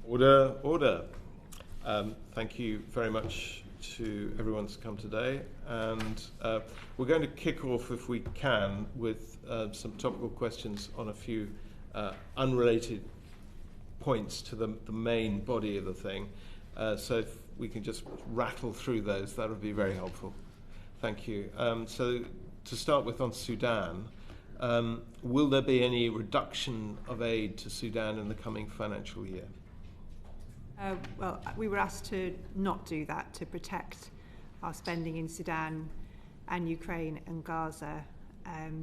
Order, order. Thank you very much to everyone that's come today, and we're going to kick off, if we can, with some topical questions on a few unrelated points to the main body of the thing. So if we can just rattle through those, that would be very helpful. Thank you. So to start with, on Sudan, will there be any reduction of aid to Sudan in the coming financial year? Well, we were asked to not do that, to protect our spending in Sudan and Ukraine and Gaza.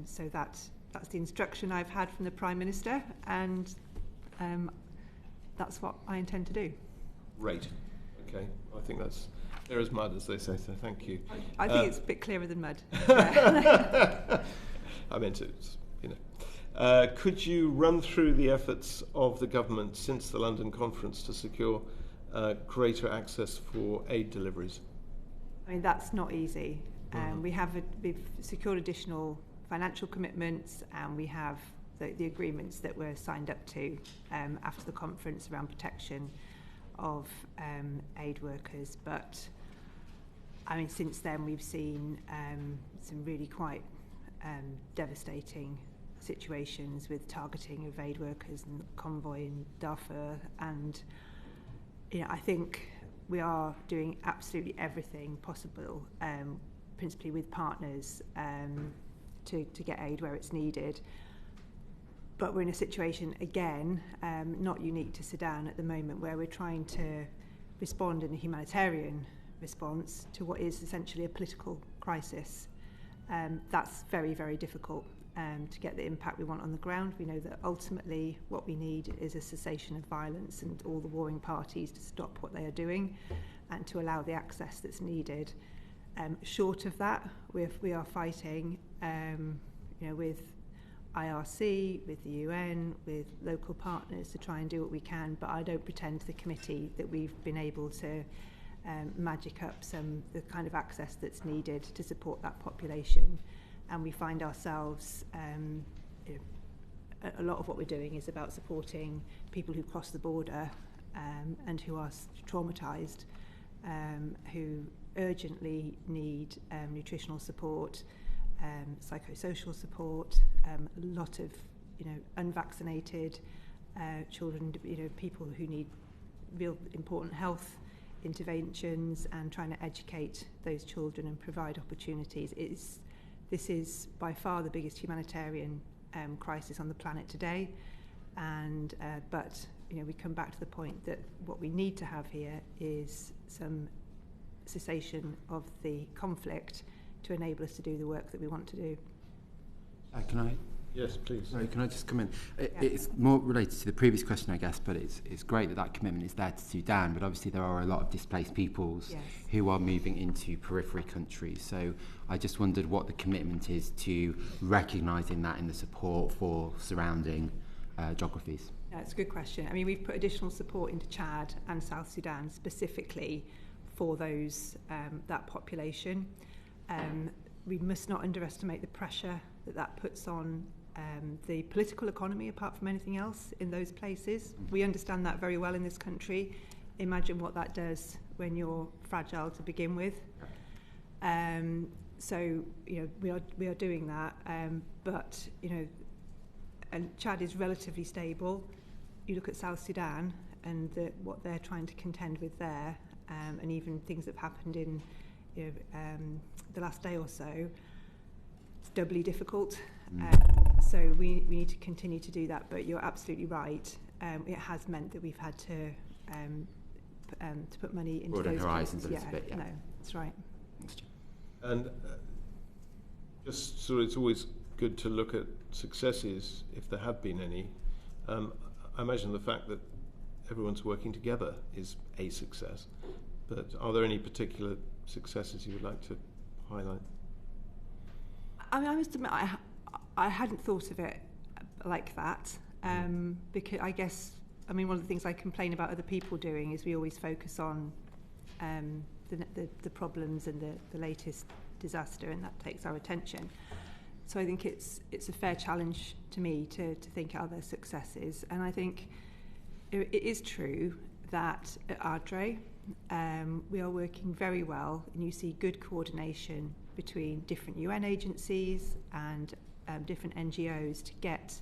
So that's the instruction I've had from the Prime Minister, and that's what I intend to do. Great. Okay. I think that's clear as mud, as they say, so thank you. I think it's a bit clearer than mud. I meant it, you know. Could you run through the efforts of the government since the London conference to secure greater access for aid deliveries? I mean, that's not easy. We've secured additional financial commitments, and we have the agreements that were signed up to after the conference around protection of aid workers. But I mean, since then we've seen some really quite devastating situations with targeting of aid workers and the convoy in Darfur, and I think we are doing absolutely everything possible, principally with partners, to get aid where it's needed. But we're in a situation, again, not unique to Sudan at the moment, where we're trying to respond in a humanitarian response to what is essentially a political crisis. That's very, very difficult to get the impact we want on the ground. We know that ultimately what we need is a cessation of violence and all the warring parties to stop what they are doing and to allow the access that's needed. Short of that, we are fighting with IRC, with the UN, with local partners to try and do what we can, but I don't pretend to the committee that we've been able to magic up the kind of access that's needed to support that population. And we find ourselves, a lot of what we're doing is about supporting people who cross the border and who are traumatised, who urgently need nutritional support, psychosocial support, a lot of unvaccinated children, people who need real important health interventions, and trying to educate those children and provide opportunities. This is by far the biggest humanitarian crisis on the planet today, and but we come back to the point that what we need to have here is some cessation of the conflict to enable us to do the work that we want to do. Can I? Yes, please. Sorry, can I just come in? It's more related to the previous question, I guess, but it's great that commitment is there to Sudan, but obviously there are a lot of displaced peoples who are moving into periphery countries. So I just wondered what the commitment is to recognising that in the support for surrounding geographies. Yeah, it's a good question. I mean, we've put additional support into Chad and South Sudan specifically for that population. We must not underestimate the pressure that puts on the political economy, apart from anything else, in those places. We understand that very well in this country. Imagine what that does when you're fragile to begin with. So we are doing that, but and Chad is relatively stable. You look at South Sudan and what they're trying to contend with there, and even things that have happened in the last day or so. It's doubly difficult. So we need to continue to do that. But you're absolutely right. It has meant that we've had to put money into broaden those horizons places. a bit. Yeah, no, that's right. And just so it's always good to look at successes, if there have been any. I imagine the fact that everyone's working together is a success. But are there any particular successes you would like to highlight? I mean, I must admit, I hadn't thought of it like that, because I guess, one of the things I complain about other people doing is we always focus on the problems and the latest disaster, and that takes our attention. So I think it's a fair challenge to me to think are there successes, and I think it is true that at ADRE, we are working very well, and you see good coordination between different UN agencies and different NGOs to get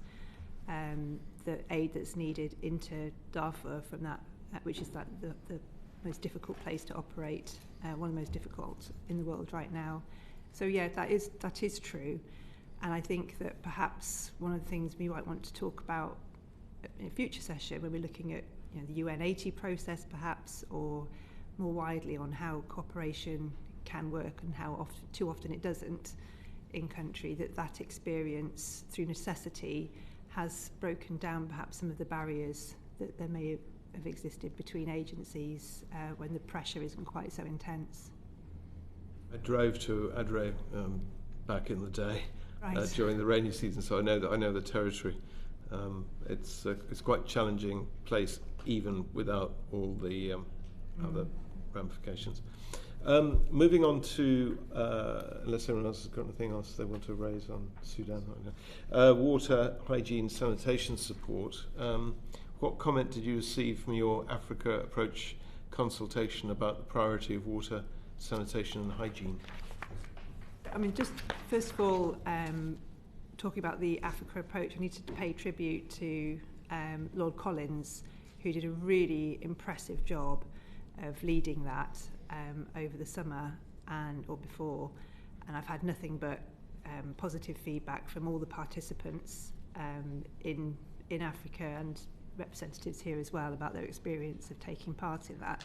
the aid that's needed into Darfur from that, which is like the most difficult place to operate, one of the most difficult in the world right now. So yeah, that is true, and I think that perhaps one of the things we might want to talk about in a future session when we're looking at the UN 80 process perhaps, or more widely on how cooperation can work and how too often it doesn't in country, that experience through necessity has broken down perhaps some of the barriers that there may have existed between agencies when the pressure isn't quite so intense. I drove to ADRE back in the day, right. During the rainy season, so I know the territory. It's quite a challenging place, even without all the other ramifications. Moving on to, unless anyone else has got anything else they want to raise on Sudan right now, water, hygiene, sanitation support. What comment did you receive from your Africa approach consultation about the priority of water, sanitation and hygiene? I mean, just first of all, talking about the Africa approach, I need to pay tribute to Lord Collins, who did a really impressive job of leading that over the summer or before, and I've had nothing but positive feedback from all the participants in Africa and representatives here as well about their experience of taking part in that.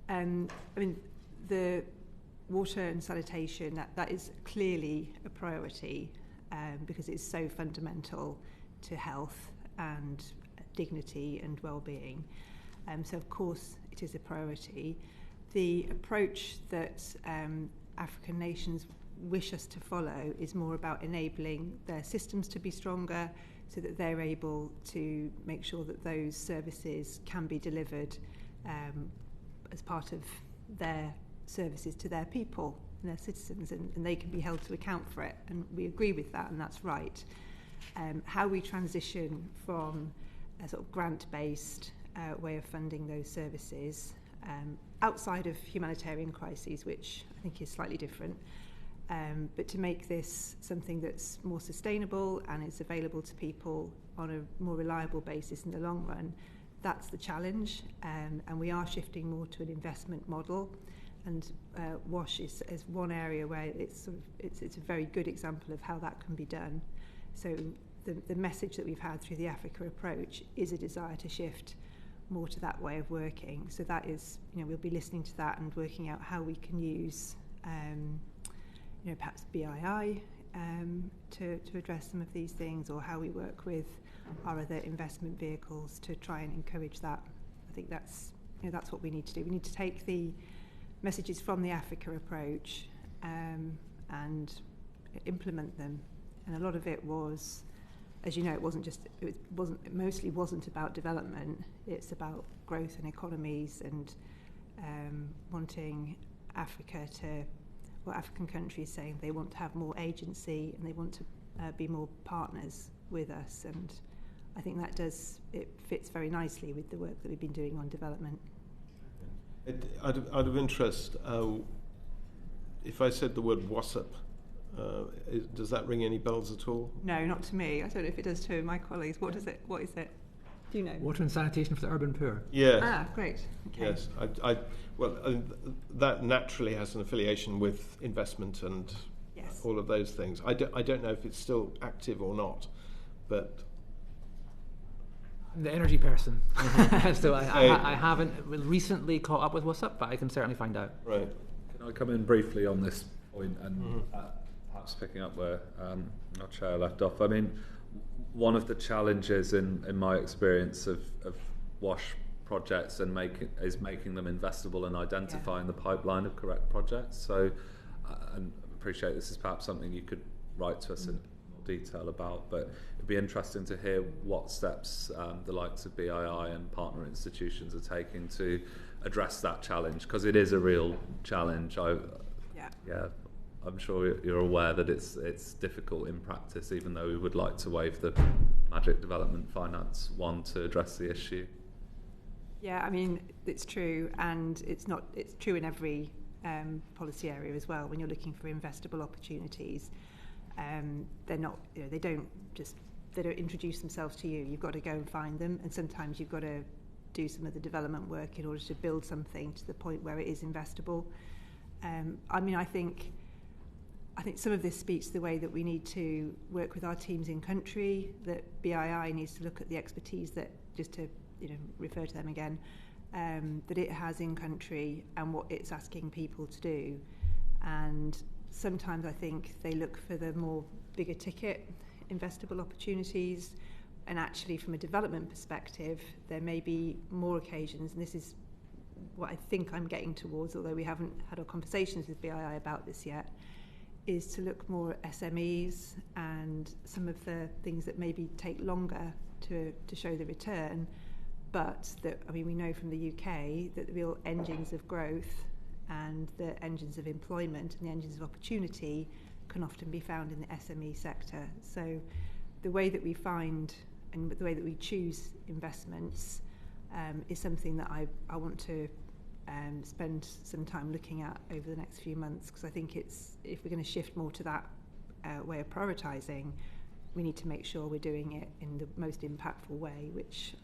I mean, the water and sanitation, that is clearly a priority because it's so fundamental to health and dignity and well-being. So of course it is a priority. The approach that African nations wish us to follow is more about enabling their systems to be stronger so that they're able to make sure that those services can be delivered as part of their services to their people and their citizens, and they can be held to account for it, and we agree with that, and that's right. How we transition from a sort of grant-based way of funding those services outside of humanitarian crises, which I think is slightly different, but to make this something that's more sustainable and is available to people on a more reliable basis in the long run, that's the challenge, and we are shifting more to an investment model, and WASH is one area where it's a very good example of how that can be done. So the message that we've had through the Africa approach is a desire to shift more to that way of working. So that is, we'll be listening to that and working out how we can use, perhaps BII to address some of these things, or how we work with our other investment vehicles to try and encourage that. I think that's what we need to do. We need to take the messages from the Africa approach and implement them. And a lot of it was, as you know, it mostly wasn't about development. It's about growth and economies and wanting African countries saying they want to have more agency and they want to be more partners with us. And I think it fits very nicely with the work that we've been doing on development. Out of interest, if I said the word WASP, does that ring any bells at all? No, not to me. I don't know if it does to my colleagues. What is it? Do you know? Water and sanitation for the urban poor. Yes. Ah, great. Okay. Yes. That naturally has an affiliation with investment and yes. all of those things. I don't know if it's still active or not, but I'm the energy person, so I haven't recently caught up with what's up, but I can certainly find out. Right. Can I come in briefly on this point and perhaps picking up where our chair left off? I mean, one of the challenges in my experience of WASH projects is making them investable and identifying the pipeline of correct projects. So I appreciate this is perhaps something you could write to us in more detail about, but it'd be interesting to hear what steps the likes of BII and partner institutions are taking to address that challenge, because it is a real challenge. I'm sure you're aware that it's difficult in practice, even though we would like to waive the magic development finance one to address the issue. Yeah, I mean, it's true, and it's true in every policy area as well. When you're looking for investable opportunities, they're not, they don't introduce themselves to you. You've got to go and find them, and sometimes you've got to do some of the development work in order to build something to the point where it is investable. I mean, I think some of this speaks to the way that we need to work with our teams in country, that BII needs to look at the expertise that, just to refer to them again, that it has in country and what it's asking people to do. And sometimes I think they look for the more bigger ticket investable opportunities, and actually from a development perspective there may be more occasions, and this is what I think I'm getting towards, although we haven't had our conversations with BII about this yet, is to look more at SMEs and some of the things that maybe take longer to show the return, but that, I mean, we know from the UK that the real engines of growth and the engines of employment and the engines of opportunity can often be found in the SME sector. So the way that we find and the way that we choose investments is something that I want to spend some time looking at over the next few months, because I think if we're going to shift more to that way of prioritising, we need to make sure we're doing it in the most impactful way, which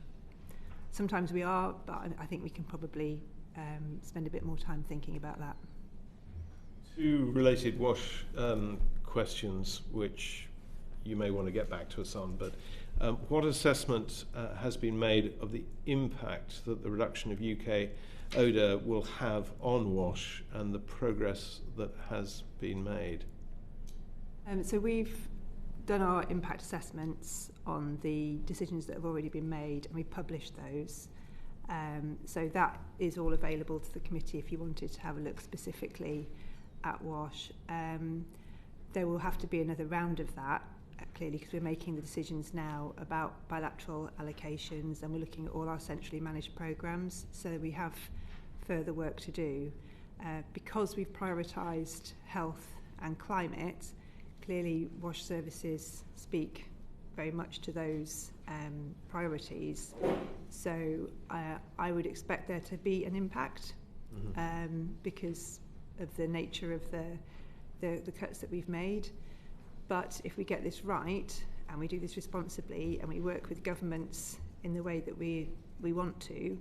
sometimes we are, but I think we can probably spend a bit more time thinking about that. Two related WASH questions, which you may want to get back to us on, but what assessment has been made of the impact that the reduction of UK odour will have on WASH and the progress that has been made? So we've done our impact assessments on the decisions that have already been made, and we published those. So that is all available to the committee if you wanted to have a look specifically at WASH. There will have to be another round of that, clearly, because we're making the decisions now about bilateral allocations, and we're looking at all our centrally managed programmes, so we have further work to do. Because we've prioritised health and climate, clearly WASH services speak very much to those priorities. So I would expect there to be an impact because of the nature of the cuts that we've made. But if we get this right and we do this responsibly and we work with governments in the way that we want to,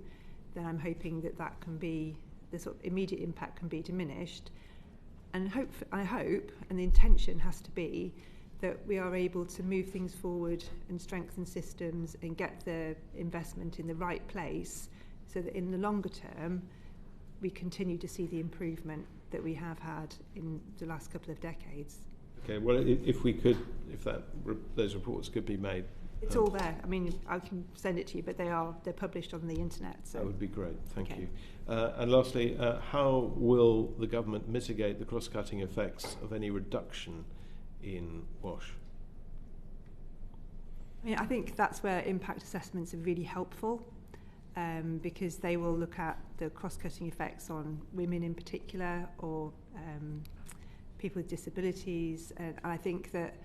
then I'm hoping that can be, the sort of immediate impact can be diminished. And I hope, and the intention has to be, that we are able to move things forward and strengthen systems and get the investment in the right place, so that in the longer term we continue to see the improvement that we have had in the last couple of decades. Okay, well, if those reports could be made. It's all there. I mean, I can send it to you, but they're published on the internet. So. That would be great. Thank you. And lastly, how will the government mitigate the cross-cutting effects of any reduction in WASH? I mean, I think that's where impact assessments are really helpful, because they will look at the cross-cutting effects on women in particular, or people with disabilities, and I think that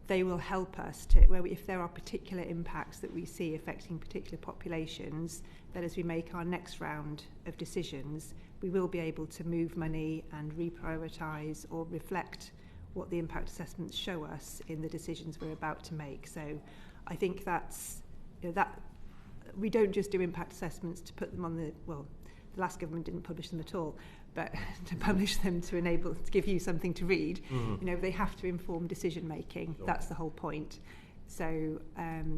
they will help us to, if there are particular impacts that we see affecting particular populations, then as we make our next round of decisions, we will be able to move money and reprioritise or reflect what the impact assessments show us in the decisions we're about to make. So I think that's, that we don't just do impact assessments to put them on the last government didn't publish them at all, but to publish them to give you something to read, they have to inform decision making. Sure. That's the whole point. So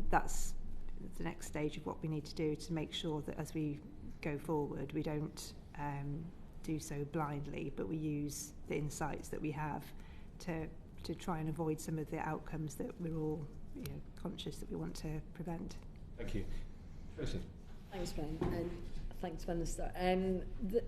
that's the next stage of what we need to do to make sure that as we go forward, we don't do so blindly, but we use the insights that we have to try and avoid some of the outcomes that we're all conscious that we want to prevent. Thank you. Tracy. Thanks, Brian. And thanks, Minister.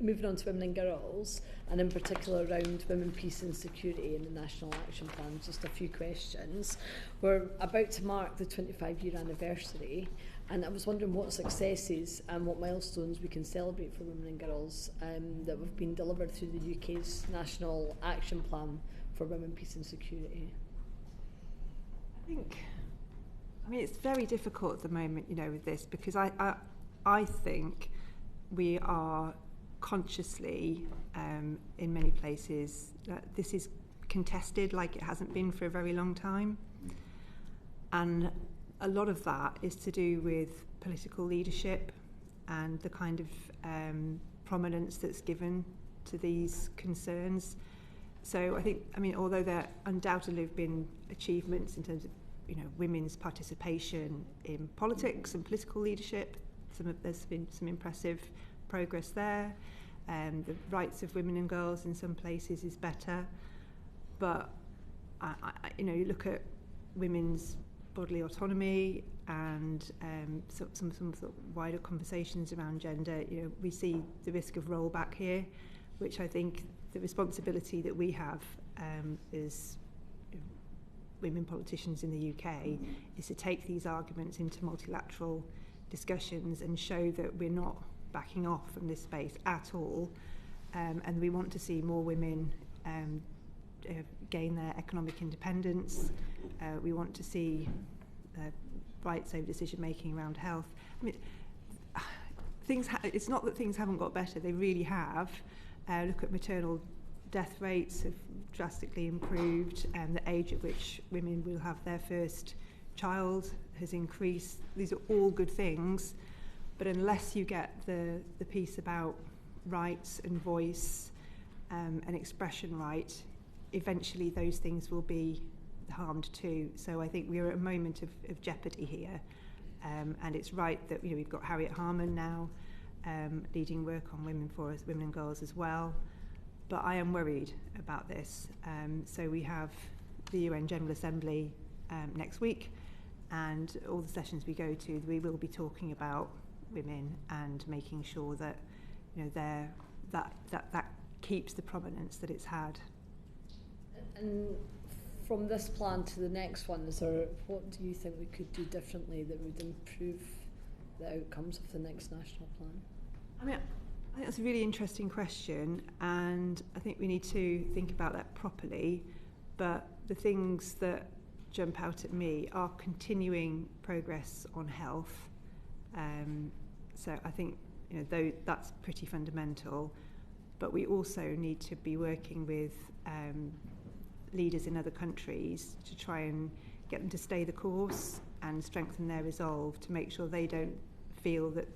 Moving on to women and girls, and in particular around women, peace and security in the National Action Plan, just a few questions. We're about to mark the 25-year anniversary, and I was wondering what successes and what milestones we can celebrate for women and girls that have been delivered through the UK's National Action Plan for Women, Peace and Security. I mean, it's very difficult at the moment, with this, because I think we are consciously, in many places, this is contested like it hasn't been for a very long time. And a lot of that is to do with political leadership and the kind of prominence that's given to these concerns. So I mean, although there undoubtedly have been achievements in terms of, women's participation in politics and political leadership, there's been some impressive progress there. The rights of women and girls in some places is better, but you look at women's bodily autonomy and some sort of wider conversations around gender. We see the risk of rollback here, which I think the responsibility that we have as women politicians in the UK is to take these arguments into multilateral discussions and show that we're not backing off from this space at all, and we want to see more women gain their economic independence. We want to see rights over decision making around health. I mean, it's not that things haven't got better, they really have. Look at maternal death rates have drastically improved, and the age at which women will have their first child has increased. These are all good things, but unless you get the piece about rights and voice and expression right, eventually those things will be harmed too. So I think we're at a moment of jeopardy here, and it's right that we've got Harriet Harman now leading work on women and girls as well. But I am worried about this. So we have the UN General Assembly next week, and all the sessions we go to, we will be talking about women and making sure that that keeps the prominence that it's had. And from this plan to the next one, what do you think we could do differently that would improve the outcomes of the next national plan? I mean, I think that's a really interesting question, and I think we need to think about that properly. But the things that jump out at me are continuing progress on health. So I think though that's pretty fundamental. But we also need to be working with leaders in other countries to try and get them to stay the course and strengthen their resolve to make sure they don't feel that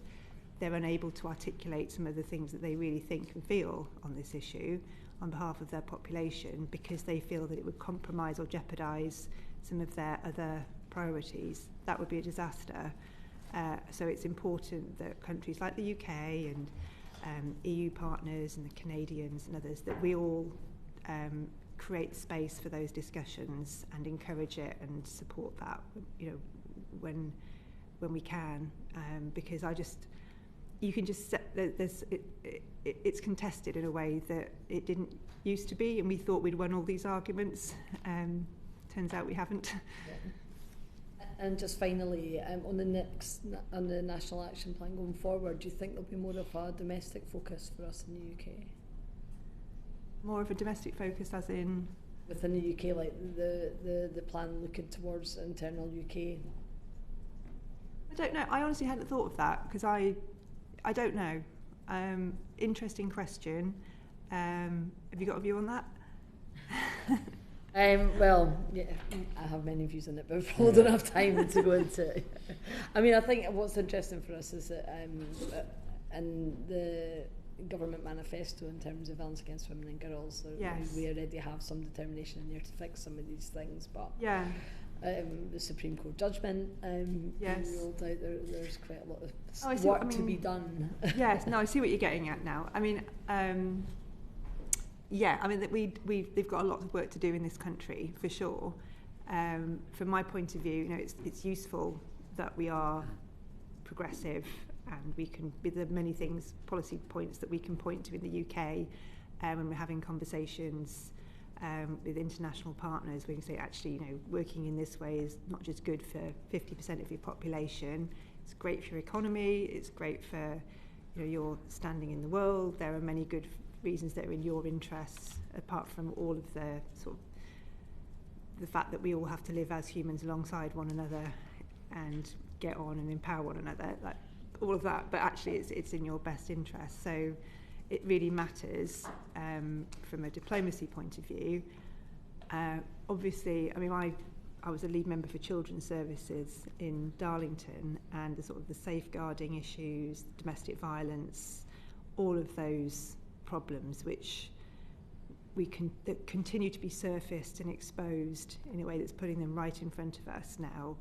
they're unable to articulate some of the things that they really think and feel on this issue on behalf of their population, because they feel that it would compromise or jeopardise some of their other priorities. That would be a disaster. So it's important that countries like the UK and EU partners and the Canadians and others, that we all create space for those discussions and encourage it and support that, when we can, because you can just set, it's contested in a way that it didn't used to be, and we thought we'd won all these arguments. Turns out we haven't. And just finally, on the National Action Plan going forward, do you think there'll be more of a domestic focus for us in the UK? More of a domestic focus, as in within the UK, like the plan looking towards internal UK. I don't know. I honestly hadn't thought of that, because I don't know. Interesting question. Have you got a view on that? Well, yeah, I have many views on it, but we probably don't have time to go into it. I mean, I think what's interesting for us is that in the government manifesto in terms of violence against women and girls, we already have some determination in there to fix some of these things, but the Supreme Court judgment rolled out, there's quite a lot of work to be done. Yes, no, I see what you're getting at now. I mean, that they've got a lot of work to do in this country, for sure. From my point of view, it's useful that we are progressive, and we can, with the many things, policy points that we can point to in the UK, when we're having conversations with international partners, we can say, actually, working in this way is not just good for 50% of your population, it's great for your economy, it's great for your standing in the world. There are many good reasons that are in your interests, apart from all of the sort of the fact that we all have to live as humans alongside one another and get on and empower one another. Like, all of that, but actually it's in your best interest. So it really matters from a diplomacy point of view. Obviously, I mean, I was a lead member for Children's Services in Darlington, and the sort of the safeguarding issues, domestic violence, all of those problems which that continue to be surfaced and exposed in a way that's putting them right in front of us now.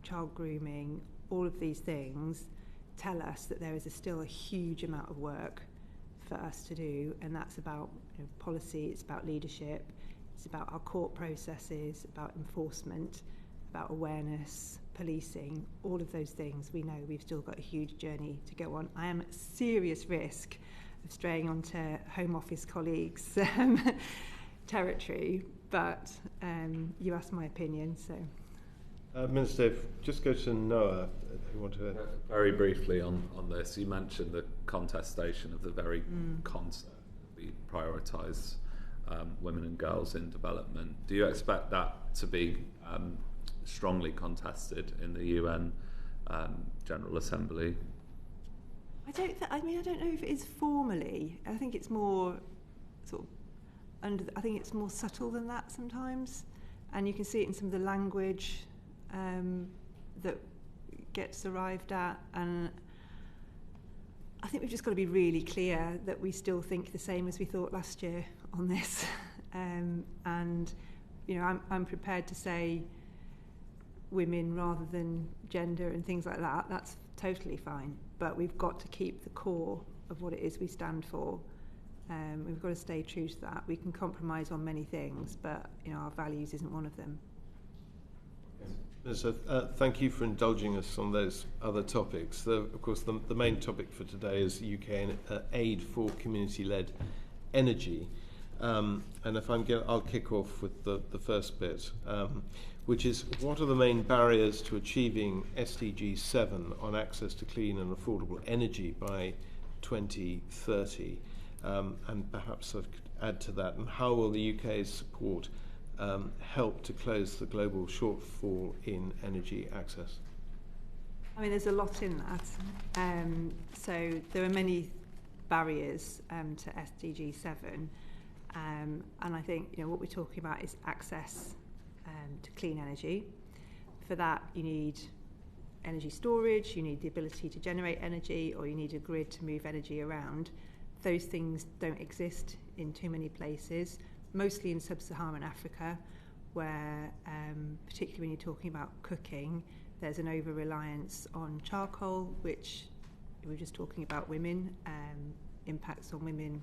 Child grooming, all of these things tell us that there is still a huge amount of work for us to do, and that's about policy, it's about leadership, it's about our court processes, about enforcement, about awareness, policing, all of those things. We know we've still got a huge journey to go on. I am at serious risk of straying onto Home Office colleagues' territory, but you asked my opinion, so... Minister, just go to Noah, if you want to... Very briefly on this, you mentioned the contestation of the very concept that we prioritise women and girls in development. Do you expect that to be strongly contested in the UN General Assembly? I don't know if it is formally. I think it's more sort of I think it's more subtle than that sometimes, and you can see it in some of the language that gets arrived at, and I think we've just got to be really clear that we still think the same as we thought last year on this, and I'm prepared to say women rather than gender and things like that. That's totally fine, but we've got to keep the core of what it is we stand for. We've got to stay true to that. We can compromise on many things, but our values isn't one of them. So, thank you for indulging us on those other topics. Of course, the main topic for today is UK aid for community-led energy. And if I'll kick off with the first bit, which is, what are the main barriers to achieving SDG 7 on access to clean and affordable energy by 2030? And perhaps I could add to that, and how will the UK's support help to close the global shortfall in energy access? I mean, there's a lot in that. So there are many barriers to SDG 7, and I think what we're talking about is access to clean energy. For that, you need energy storage, you need the ability to generate energy, or you need a grid to move energy around. Those things don't exist in too many places, mostly in sub-Saharan Africa, where, particularly when you're talking about cooking, there's an over-reliance on charcoal, which we were just talking about women, impacts on women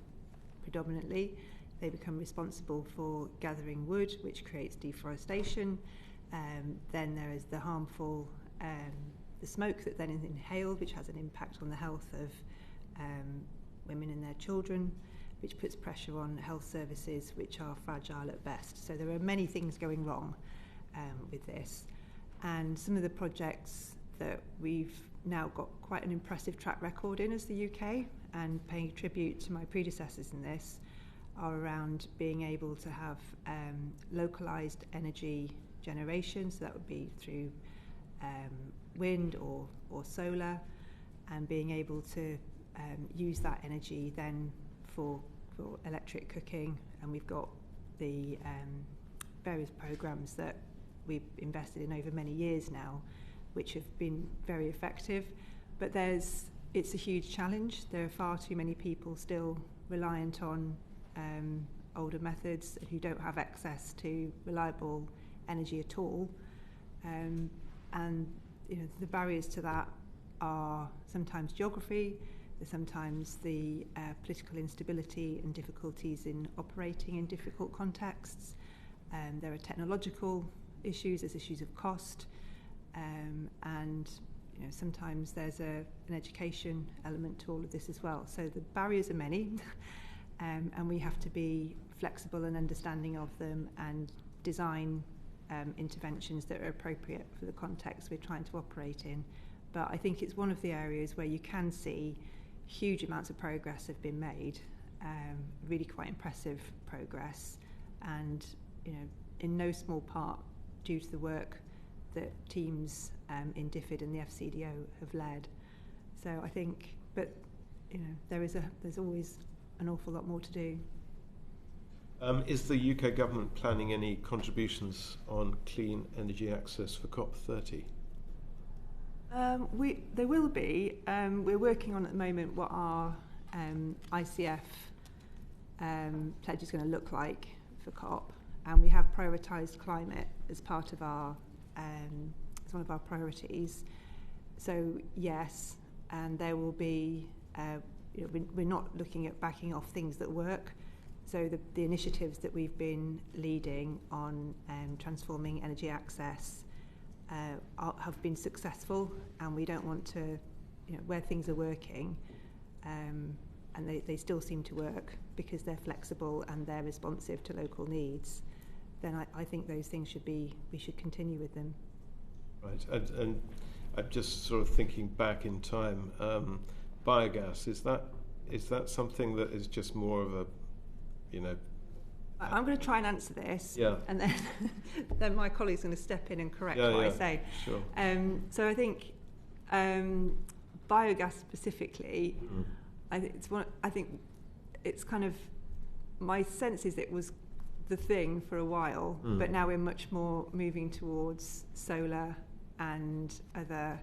predominantly. They become responsible for gathering wood, which creates deforestation. Then there is the harmful, the smoke that then is inhaled, which has an impact on the health of women and their children, which puts pressure on health services, which are fragile at best. So there are many things going wrong with this. And some of the projects that we've now got quite an impressive track record in as the UK, and paying tribute to my predecessors in this, are around being able to have localised energy generation. So that would be through wind or solar, and being able to use that energy then for electric cooking. And we've got the various programs that we've invested in over many years now, which have been very effective. But it's a huge challenge. There are far too many people still reliant on older methods who don't have access to reliable energy at all. And the barriers to that are sometimes geography, sometimes the political instability and difficulties in operating in difficult contexts. There are technological issues, there's issues of cost, and sometimes there's an education element to all of this as well. So the barriers are many, and we have to be flexible and understanding of them, and design interventions that are appropriate for the context we're trying to operate in. But I think it's one of the areas where you can see huge amounts of progress have been made, really quite impressive progress, and in no small part due to the work that teams in DFID and the FCDO have led. So I think, but there's always an awful lot more to do. Is the UK government planning any contributions on clean energy access for COP30? There will be. We're working on at the moment what our ICF pledge is going to look like for COP, and we have prioritised climate as part of our as one of our priorities. So yes, and there will be. We're not looking at backing off things that work. So the initiatives that we've been leading on transforming energy access have been successful, and we don't want to, where things are working, and they still seem to work because they're flexible and they're responsive to local needs, then I think those things we should continue with them. Right, and I'm just sort of thinking back in time, biogas, is that something that is just more of a, I'm going to try and answer this, and then my colleague's going to step in and correct what I say. Sure. So I think biogas specifically, I think it's kind of, my sense is it was the thing for a while, but now we're much more moving towards solar and other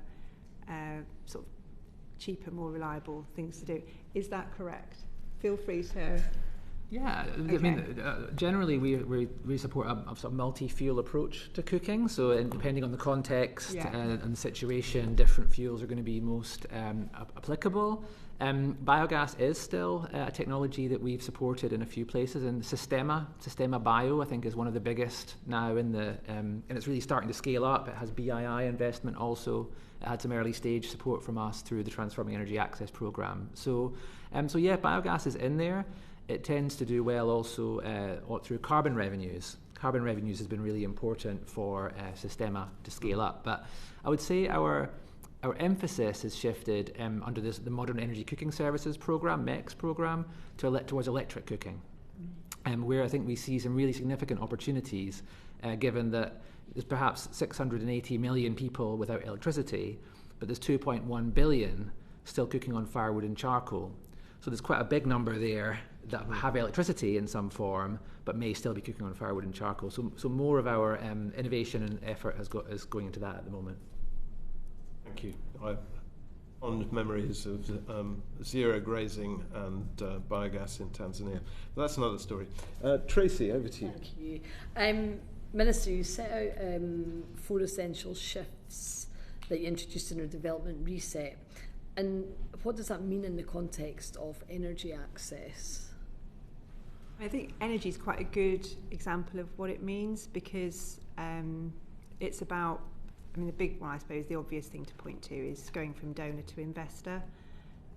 sort of cheaper, more reliable things to do. Is that correct? Feel free to. Yeah, okay. I mean, generally we support a sort of multi-fuel approach to cooking. So depending on the context and the situation, different fuels are going to be most applicable. Biogas is still a technology that we've supported in a few places, and Sistema Bio, I think, is one of the biggest now in the, and it's really starting to scale up. It has BII investment also. It had some early stage support from us through the Transforming Energy Access Programme. So yeah, biogas is in there. It tends to do well also through carbon revenues. Carbon revenues has been really important for Sistema to scale up. But I would say our emphasis has shifted under the Modern Energy Cooking Services Programme, MEX programme, towards electric cooking, where I think we see some really significant opportunities, given that there's perhaps 680 million people without electricity, but there's 2.1 billion still cooking on firewood and charcoal. So there's quite a big number there that have electricity in some form, but may still be cooking on firewood and charcoal. So more of our innovation and effort is going into that at the moment. Thank you. I fond memories of zero grazing and biogas in Tanzania. But that's another story. Tracy, over to you. Thank you. Minister, you set out 4 essential shifts that you introduced in your development reset. And what does that mean in the context of energy access? I think energy is quite a good example of what it means, because it's about, the big one, I suppose, the obvious thing to point to is going from donor to investor,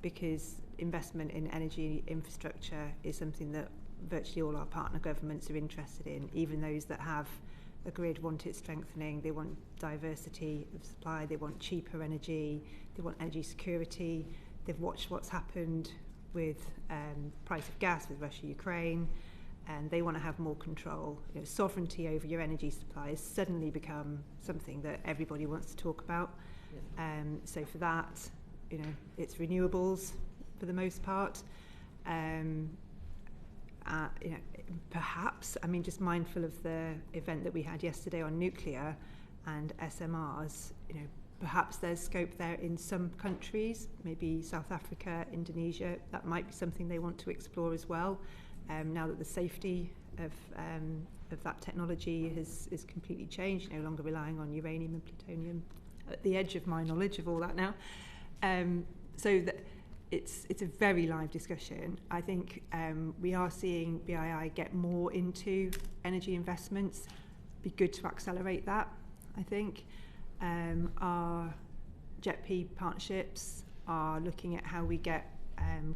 because investment in energy infrastructure is something that virtually all our partner governments are interested in. Even those that have a grid want it strengthening, they want diversity of supply, they want cheaper energy, they want energy security. They've watched what's happened with price of gas with Russia, Ukraine, and they want to have more control. Sovereignty over your energy supply has suddenly become something that everybody wants to talk about. So for that, it's renewables for the most part. Perhaps, just mindful of the event that we had yesterday on nuclear and SMRs, perhaps there's scope there in some countries, maybe South Africa, Indonesia. That might be something they want to explore as well. Now that the safety of that technology is completely changed, no longer relying on uranium and plutonium, at the edge of my knowledge of all that now. So that it's a very live discussion. I think we are seeing BII get more into energy investments. Be good to accelerate that, I think. Our JETP partnerships are looking at how we get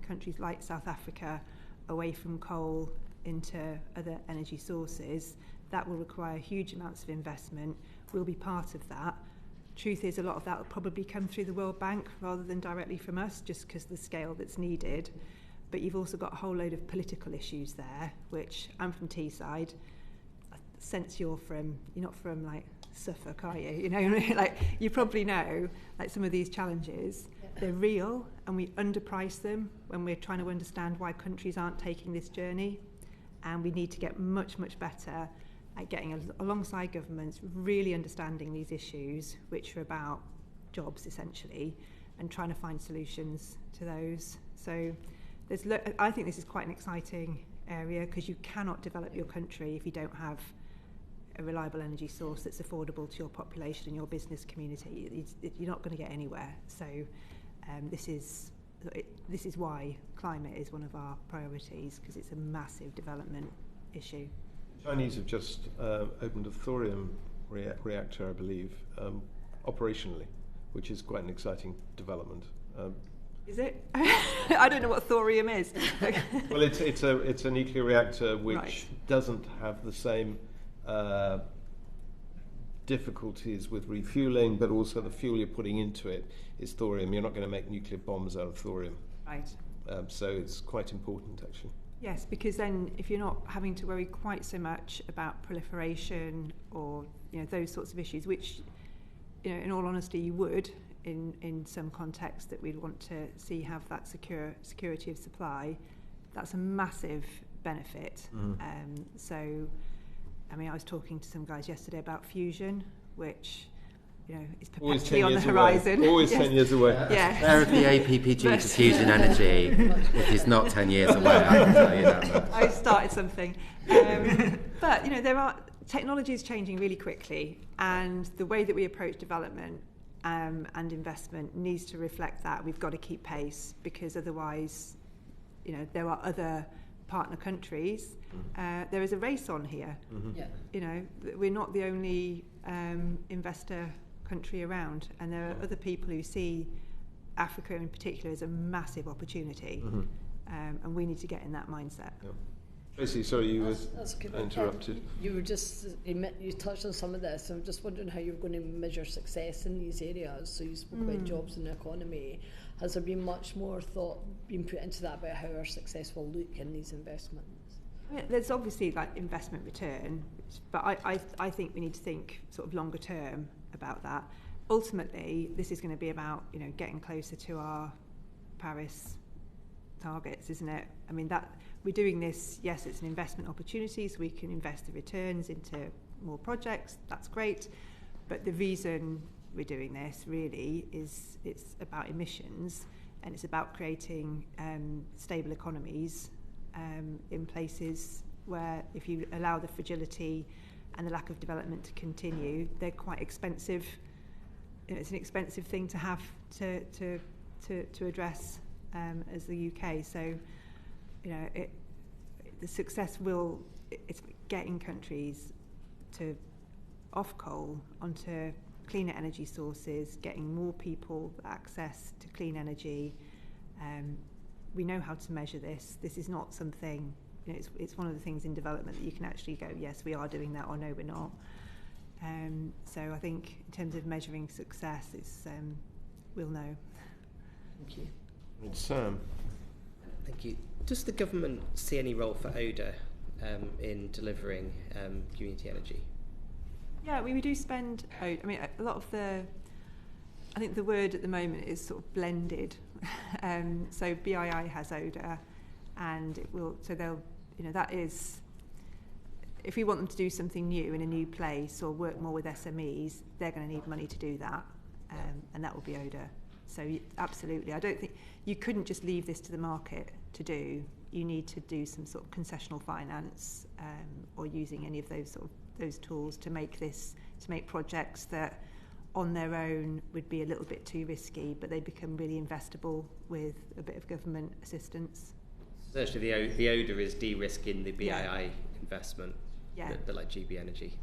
countries like South Africa away from coal into other energy sources. That will require huge amounts of investment. We'll be part of that. Truth is, a lot of that will probably come through the World Bank rather than directly from us, just because of the scale that's needed. But you've also got a whole load of political issues there, which I'm from Teesside. I sense you're not from like Suffolk, are you? You know, like you probably know, like some of these challenges, they're real, and we underprice them when we're trying to understand why countries aren't taking this journey. And we need to get much, much better at getting alongside governments, really understanding these issues, which are about jobs essentially, and trying to find solutions to those. So I think this is quite an exciting area, because you cannot develop your country if you don't have a reliable energy source that's affordable to your population and your business community. You're not going to get anywhere. So this is why climate is one of our priorities, because it's a massive development issue. The Chinese have just opened a thorium reactor, I believe, operationally, which is quite an exciting development. Is it? I don't know what thorium is. Well, it's a nuclear reactor which doesn't have the same difficulties with refueling, but also the fuel you're putting into it is thorium. You're not going to make nuclear bombs out of thorium. Right. So it's quite important, actually. Yes, because then if you're not having to worry quite so much about proliferation or those sorts of issues, which in all honesty you would in some context that we'd want to see have that security of supply, that's a massive benefit. So I mean, I was talking to some guys yesterday about fusion, which is perpetually on the horizon. Always 10 years away. Yeah. There of the APPG to fusion energy, it is not 10 years away, I can tell you that much. I started something. But, there are technologies changing really quickly, and the way that we approach development and investment needs to reflect that. We've got to keep pace, because otherwise, there are other partner countries. There is a race on here. We're not the only investor country around, and there are other people who see Africa in particular as a massive opportunity, and we need to get in that mindset. Tracy, sorry, you that's were interrupted. You touched on some of this. I'm just wondering how you're going to measure success in these areas. So you spoke about jobs and the economy. Has there been much more thought being put into that about how our success will look in these investments? There's obviously like investment return, but I think we need to think sort of longer term about that. Ultimately, this is going to be about getting closer to our Paris targets, isn't it? I mean, that we're doing this. Yes, it's an investment opportunity, so we can invest the returns into more projects. That's great, but the reason we're doing this really is it's about emissions, and it's about creating stable economies in places where, if you allow the fragility and the lack of development to continue, they're quite expensive. It's an expensive thing to have to address as the UK. So, the success it's getting countries off coal onto cleaner energy sources, getting more people access to clean energy. We know how to measure this. This is not something, it's one of the things in development that you can actually go, yes, we are doing that, or no, we're not. So I think in terms of measuring success, we'll know. Thank you. Sam. Thank you. Does the government see any role for ODA in delivering community energy? Yeah, we do spend. I mean, a lot of I think the word at the moment is sort of blended. So BII has ODA, and it will. So they'll. That is. If we want them to do something new in a new place or work more with SMEs, they're going to need money to do that, and that will be ODA. So absolutely, I don't think you couldn't just leave this to the market to do. You need to do some sort of concessional finance, or using any of those tools to make projects that on their own would be a little bit too risky, but they become really investable with a bit of government assistance. So actually the ODA is de-risking the BII investment, a bit like GB Energy.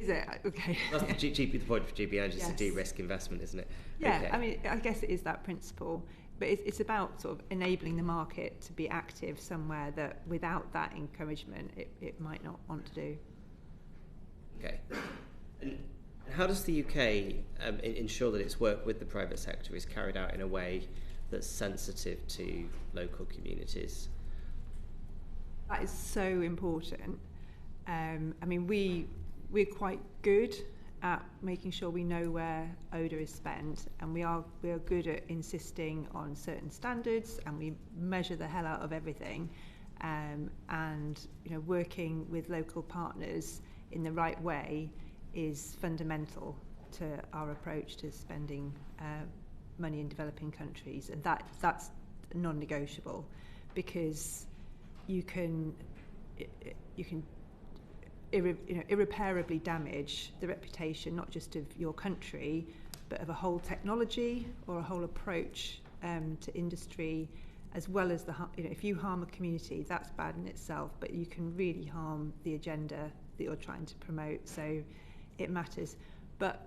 Is it? Okay. That's the point for GB Energy, is to de-risk investment, isn't it? Yeah, okay. I mean, I guess it is that principle, but it's about sort of enabling the market to be active somewhere that without that encouragement it might not want to do. Okay. And how does the UK ensure that its work with the private sector is carried out in a way that's sensitive to local communities? That is so important. I mean, we we're quite good at making sure we know where ODA is spent, and we are good at insisting on certain standards, and we measure the hell out of everything, and working with local partners in the right way is fundamental to our approach to spending money in developing countries, and that's non-negotiable, because you can irreparably damage the reputation not just of your country but of a whole technology or a whole approach to industry, as well as if you harm a community, that's bad in itself, but you can really harm the agenda that you're trying to promote. So it matters, but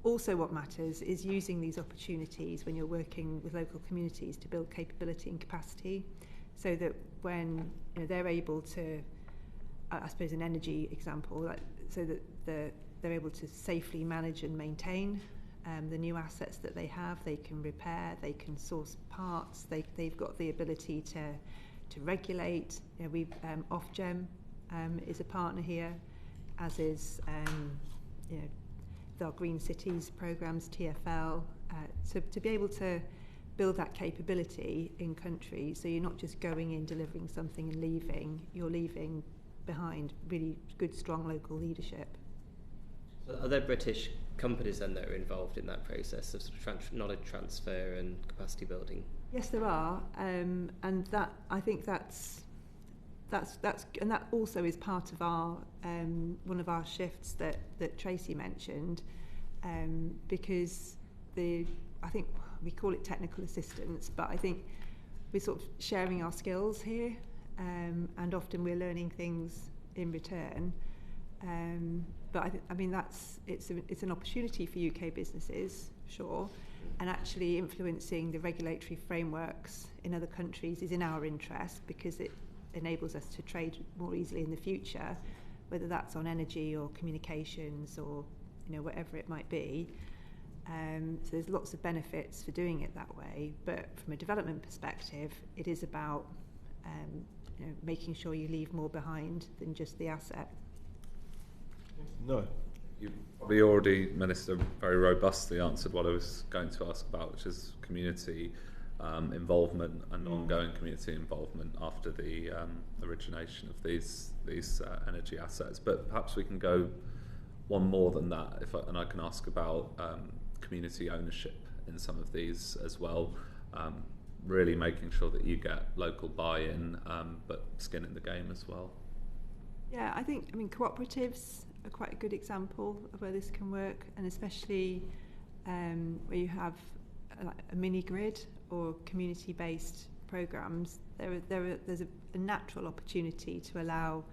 also what matters is using these opportunities when you're working with local communities to build capability and capacity, so that when they're able to, I suppose an energy example, so that they're able to safely manage and maintain the new assets that they have. They can repair, they can source parts, they've got the ability to regulate. Ofgem is a partner here, as is our Green Cities programmes, TfL, so to be able to build that capability in country, so you're not just going in, delivering something and leaving, you're leaving behind really good, strong local leadership. So are there British companies then that are involved in that process of sort of knowledge transfer and capacity building? Yes, there are, and that I think that's and that also is part of our one of our shifts that Tracy mentioned, because I think we call it technical assistance, but I think we're sort of sharing our skills here, and often we're learning things in return. But it's an opportunity for UK businesses, sure, and actually influencing the regulatory frameworks in other countries is in our interest, because it enables us to trade more easily in the future, whether that's on energy or communications or whatever it might be. So there's lots of benefits for doing it that way, but from a development perspective, it is about making sure you leave more behind than just the asset. No. You probably already, Minister, very robustly answered what I was going to ask about, which is community involvement and ongoing community involvement after the origination of these energy assets. But perhaps we can go one more than that, and I can ask about community ownership in some of these as well, really making sure that you get local buy-in, but skin in the game as well. Yeah, I mean cooperatives are quite a good example of where this can work, and especially where you have a mini grid or community-based programs. There's a natural opportunity to allow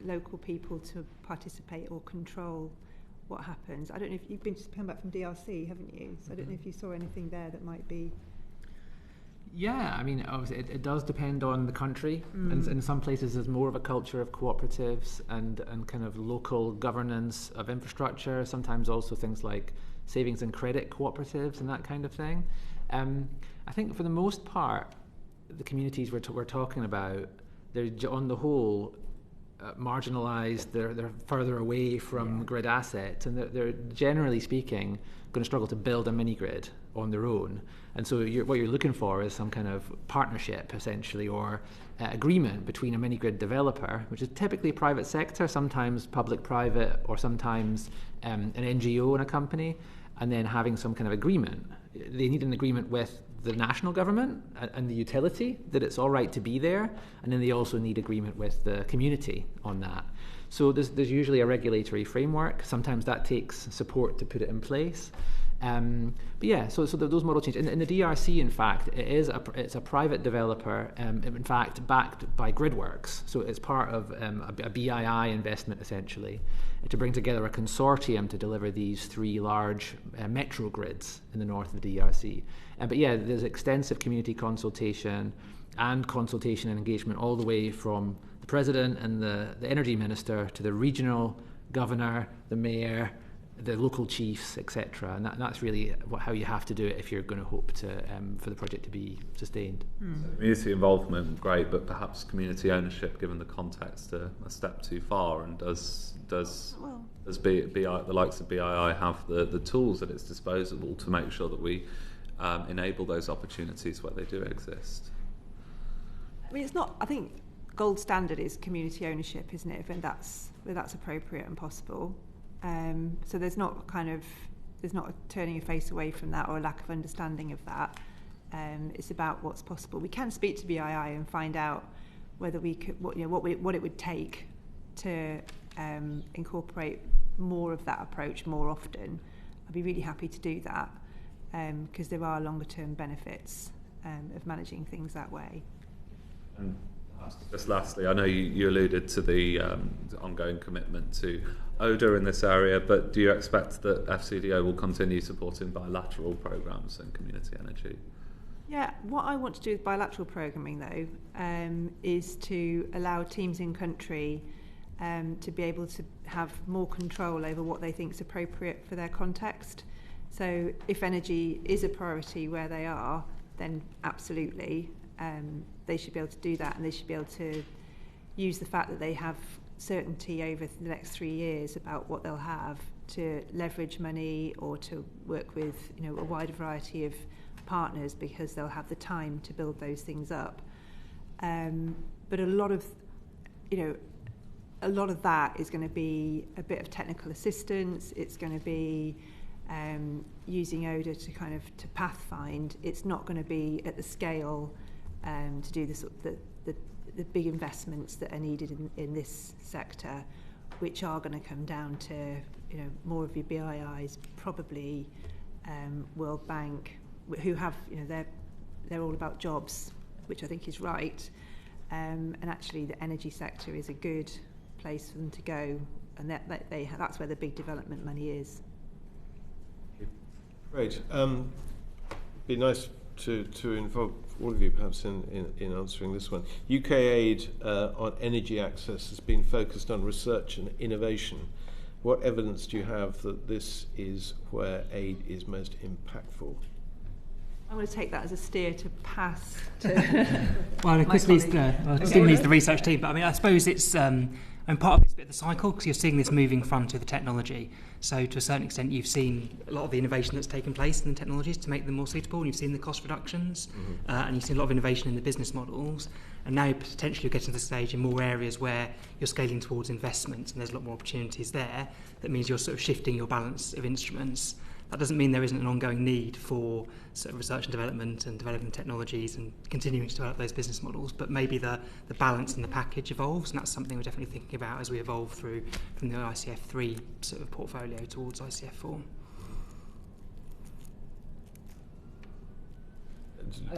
local people to participate or control what happens. I don't know if you've come back from DRC, haven't you? So I don't know if you saw anything there that might be. Yeah, I mean, obviously it does depend on the country, and in some places there's more of a culture of cooperatives and kind of local governance of infrastructure, sometimes also things like savings and credit cooperatives and that kind of thing. I think for the most part, the communities we're talking about, they're on the whole marginalised, they're further away from grid assets, and they're generally speaking going to struggle to build a mini grid on their own. And so what you're looking for is some kind of partnership, essentially, or agreement between a mini grid developer, which is typically private sector, sometimes public-private, or sometimes an NGO and a company, and then having some kind of agreement. They need an agreement with the national government and the utility that it's all right to be there, and then they also need agreement with the community on that. So there's usually a regulatory framework. Sometimes that takes support to put it in place. But yeah, so those model changes. In the DRC, in fact, it's a private developer, in fact, backed by GridWorks. So it's part of a BII investment, essentially, to bring together a consortium to deliver these 3 large metro grids in the north of the DRC. But yeah, there's extensive community consultation and engagement all the way from the president and the energy minister to the regional governor, the mayor, the local chiefs, etc. And that's really how you have to do it if you're going to hope to for the project to be sustained. So community involvement, great, but perhaps community ownership, given the context, a step too far. And does the likes of BII have the tools at its disposal to make sure that we enable those opportunities where they do exist? I mean, it's not. I think gold standard is community ownership, isn't it? If that's appropriate and possible. So there's not a turning your face away from that or a lack of understanding of that. It's about what's possible. We can speak to BII and find out whether we could, what it would take to incorporate more of that approach more often. I'd be really happy to do that because there are longer term benefits of managing things that way. And just lastly, I know you alluded to the ongoing commitment to ODA in this area, but do you expect that FCDO will continue supporting bilateral programmes in community energy? Yeah, what I want to do with bilateral programming, though, is to allow teams in country to be able to have more control over what they think is appropriate for their context. So if energy is a priority where they are, then absolutely they should be able to do that, and they should be able to use the fact that they have certainty over the next 3 years about what they'll have to leverage money or to work with a wider variety of partners, because they'll have the time to build those things up. But a lot of that is going to be a bit of technical assistance. It's going to be using ODA to pathfind. It's not going to be at the scale to do the big investments that are needed in this sector, which are going to come down to more of your BIIs, probably World Bank, who have they're all about jobs, which I think is right, and actually the energy sector is a good place for them to go, and that's where the big development money is. Great. Be nice to involve all of you perhaps in answering this one. UK aid on energy access has been focused on research and innovation. What evidence do you have that this is where aid is most impactful? I'm going to take that as a steer to pass to well, Chris leads the research team, but I suppose it's and part of it's a bit of the cycle, because you're seeing this moving front of the technology. So to a certain extent, you've seen a lot of the innovation that's taken place in the technologies to make them more suitable, and you've seen the cost reductions, and you've seen a lot of innovation in the business models. And now potentially you're getting to the stage in more areas where you're scaling towards investment, and there's a lot more opportunities there. That means you're sort of shifting your balance of instruments. That doesn't mean there isn't an ongoing need for sort of research and development and developing technologies and continuing to develop those business models, but maybe the balance and the package evolves, and that's something we're definitely thinking about as we evolve through from the ICF3 sort of portfolio towards ICF4.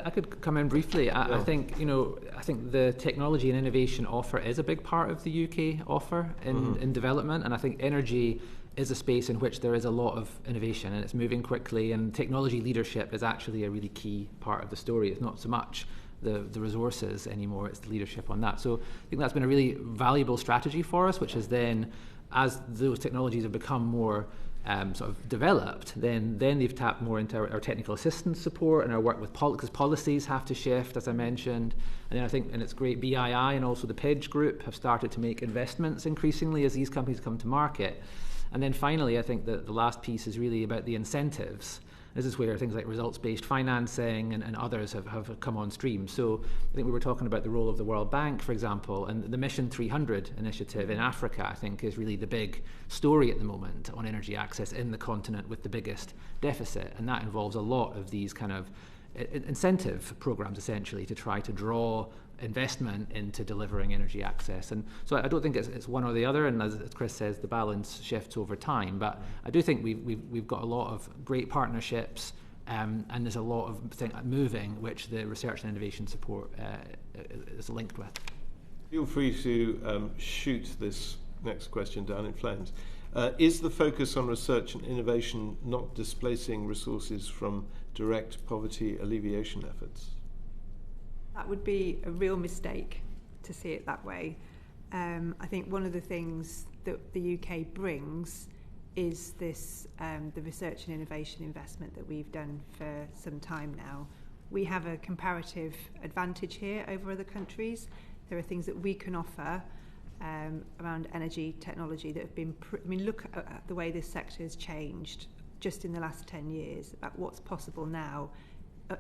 I could come in briefly. I think the technology and innovation offer is a big part of the UK offer in development, and I think energy is a space in which there is a lot of innovation, and it's moving quickly, and technology leadership is actually a really key part of the story. It's not so much the resources anymore, it's the leadership on that. So I think that's been a really valuable strategy for us, which is then, as those technologies have become more sort of developed, then they've tapped more into our technical assistance support and our work with because policies have to shift, as I mentioned. And then I think, and it's great, BII and also the PIDGE group have started to make investments increasingly as these companies come to market. And then finally, I think that the last piece is really about the incentives. This is where things like results-based financing and others have come on stream. So I think we were talking about the role of the World Bank, for example, and the Mission 300 initiative in Africa, I think, is really the big story at the moment on energy access in the continent with the biggest deficit. And that involves a lot of these kind of incentive programs, essentially, to try to draw investment into delivering energy access. And so I don't think it's one or the other, and as Chris says, the balance shifts over time, but I do think we've got a lot of great partnerships, and there's a lot of things moving which the research and innovation support is linked with. Feel free to shoot this next question down in flames. Is the focus on research and innovation not displacing resources from direct poverty alleviation efforts? That would be a real mistake to see it that way. I think one of the things that the UK brings is this the research and innovation investment that we've done for some time now. We have a comparative advantage here over other countries. There are things that we can offer around energy technology that have been... look at the way this sector has changed just in the last 10 years, about what's possible now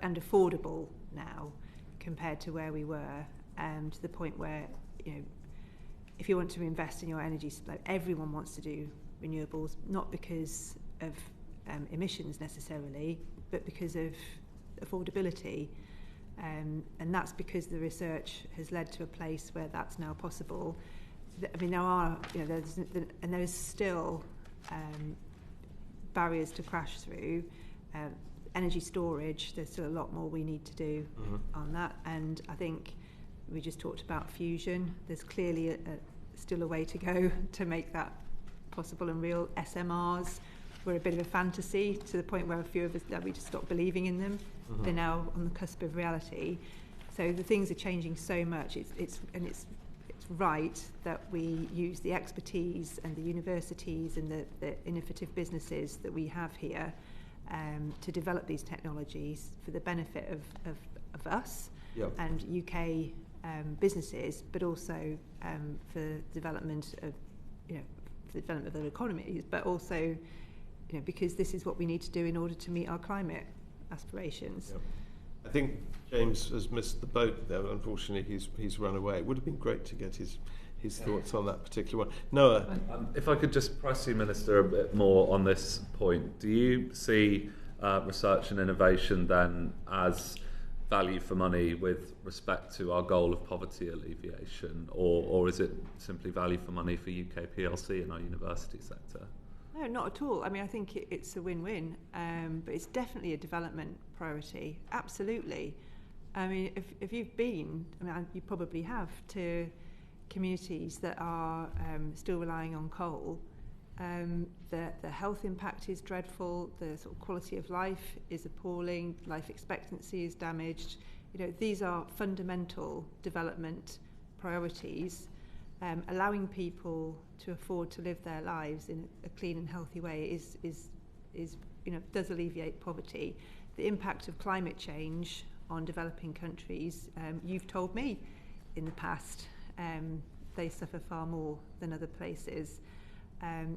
and affordable now compared to where we were, to the point where, if you want to invest in your energy supply, everyone wants to do renewables, not because of emissions necessarily, but because of affordability. And that's because the research has led to a place where that's now possible. There are, there is still barriers to crash through. Energy storage, there's still a lot more we need to do on that. And I think we just talked about fusion. There's clearly still a way to go to make that possible and real. SMRs were a bit of a fantasy to the point where a few of us, we just stopped believing in them. They're now on the cusp of reality. So the things are changing so much. It's right that we use the expertise and the universities and the innovative businesses that we have here to develop these technologies for the benefit of us and UK businesses, but also for development of the development of the economies, but also because this is what we need to do in order to meet our climate aspirations. I think James has missed the boat there. Unfortunately, he's run away. It would have been great to get his thoughts on that particular one. Noah? If I could just press you, Minister, a bit more on this point. Do you see research and innovation then as value for money with respect to our goal of poverty alleviation, or is it simply value for money for UK PLC and our university sector? No, not at all. I think it's a win-win, but it's definitely a development priority. Absolutely. If you've been, you probably have, to communities that are still relying on coal, the health impact is dreadful, the sort of quality of life is appalling, life expectancy is damaged. These are fundamental development priorities. Allowing people to afford to live their lives in a clean and healthy way is does alleviate poverty. The impact of climate change on developing countries, you've told me in the past, they suffer far more than other places.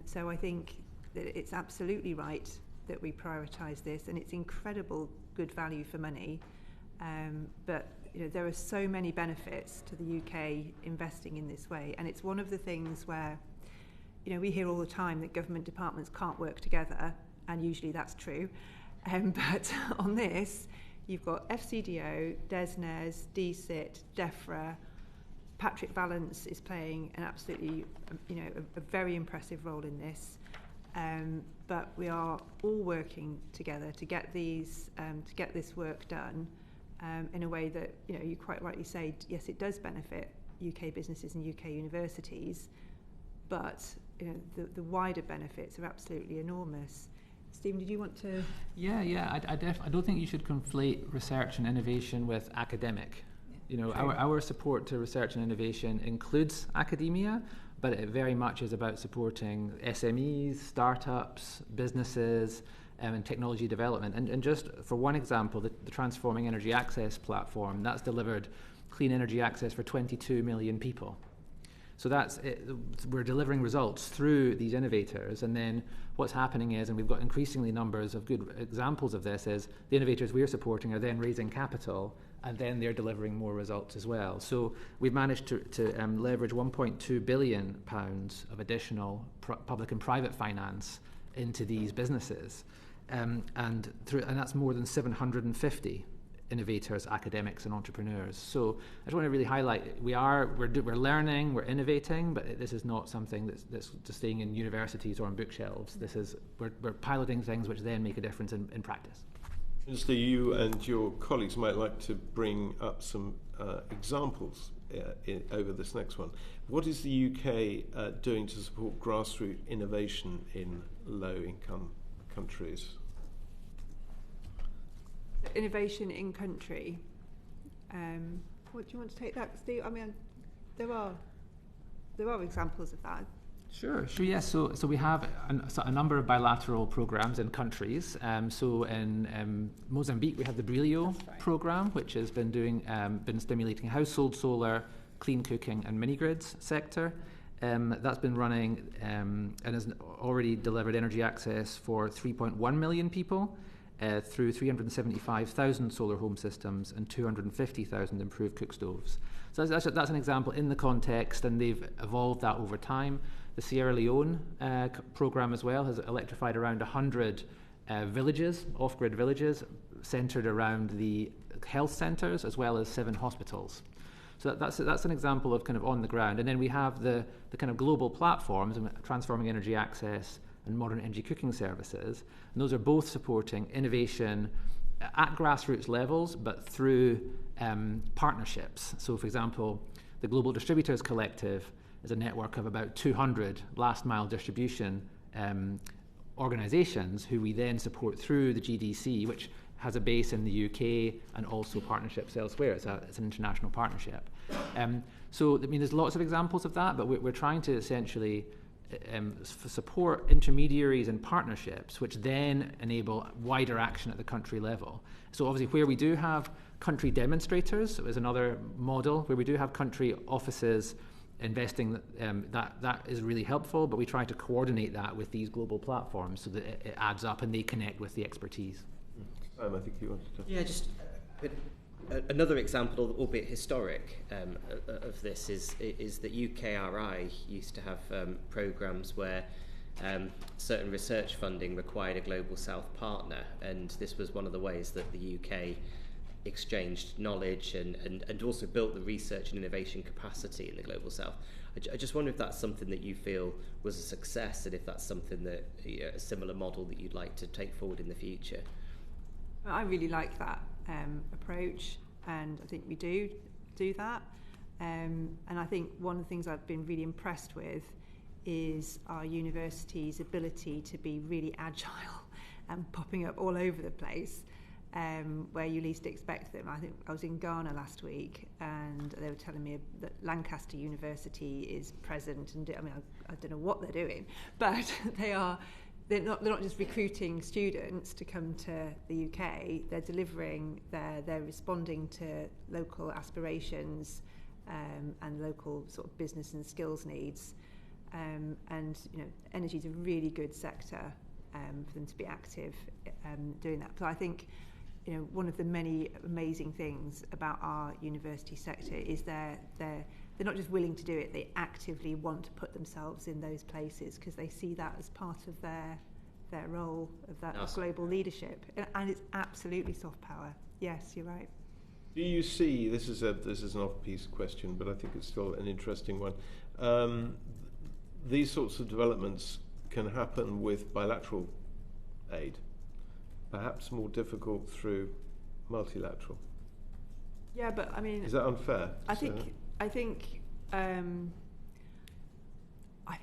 So I think that it's absolutely right that we prioritise this, and it's incredible good value for money. But there are so many benefits to the UK investing in this way, and it's one of the things where we hear all the time that government departments can't work together, and usually that's true. But on this, you've got FCDO, DESNES, DCIT, DEFRA. Patrick Vallance is playing an absolutely, a very impressive role in this. But we are all working together to get this work done in a way that you quite rightly say, yes, it does benefit UK businesses and UK universities, but the wider benefits are absolutely enormous. Stephen, did you want to? Yeah. I don't think you should conflate research and innovation with academic. Our support to research and innovation includes academia, but it very much is about supporting SMEs, startups, businesses, and technology development. And just for one example, the Transforming Energy Access platform, that's delivered clean energy access for 22 million people. So that's it. We're delivering results through these innovators, and then what's happening is, and we've got increasingly numbers of good examples of this, is the innovators we're supporting are then raising capital, and then they're delivering more results as well. So we've managed to leverage £1.2 billion of additional public and private finance into these businesses, and that's more than 750 innovators, academics, and entrepreneurs. So I just want to really highlight we're learning, we're innovating, but this is not something that's just staying in universities or on bookshelves. This is we're piloting things which then make a difference in practice. Minister, you and your colleagues might like to bring up some examples over this next one. What is the UK doing to support grassroots innovation in low-income countries? Innovation in country. What do you want to take that, Steve? There are examples of that. Sure. Yes. So we have a number of bilateral programs in countries. So in Mozambique, we have the Brilho program, which has been stimulating household solar, clean cooking, and mini grids sector. That's been running and has already delivered energy access for 3.1 million people through 375,000 solar home systems and 250,000 improved cook stoves. So that's an example in the context, and they've evolved that over time. The Sierra Leone program as well has electrified around 100 villages, off-grid villages, centred around the health centres as well as 7 hospitals. So that's an example of kind of on the ground. And then we have the kind of global platforms, Transforming Energy Access and Modern Energy Cooking Services. And those are both supporting innovation at grassroots levels, but through partnerships. So, for example, the Global Distributors Collective is a network of about 200 last-mile distribution organisations who we then support through the GDC, which has a base in the UK and also partnerships elsewhere. It's an international partnership. So, I mean, there's lots of examples of that, but we're trying to essentially support intermediaries and partnerships, which then enable wider action at the country level. So obviously where we do have country demonstrators is another model, where we do have country offices investing, that is really helpful, but we try to coordinate that with these global platforms so that it adds up and they connect with the expertise. I think you wanted to... Yeah, just another example, albeit historic, of this is that UKRI used to have programmes where certain research funding required a Global South partner, and this was one of the ways that the UK exchanged knowledge and also built the research and innovation capacity in the Global South. I just wonder if that's something that you feel was a success, and if that's something that, a similar model that you'd like to take forward in the future. I really like that approach, and I think we do that. And I think one of the things I've been really impressed with is our university's ability to be really agile and popping up all over the place where you least expect them. I think I was in Ghana last week, and they were telling me that Lancaster University is present, and I don't know what they're doing, but they're not just recruiting students to come to the UK, they're delivering, they're responding to local aspirations and local sort of business and skills needs. And energy is a really good sector for them to be active doing that. So I think one of the many amazing things about our university sector is they're not just willing to do it, they actively want to put themselves in those places because they see that as part of their role of that global leadership. And it's absolutely soft power. Yes, you're right. Do you see, this is an off-piece question, but I think it's still an interesting one. These sorts of developments can happen with bilateral aid, perhaps more difficult through multilateral. Yeah, but I mean, is that unfair? I think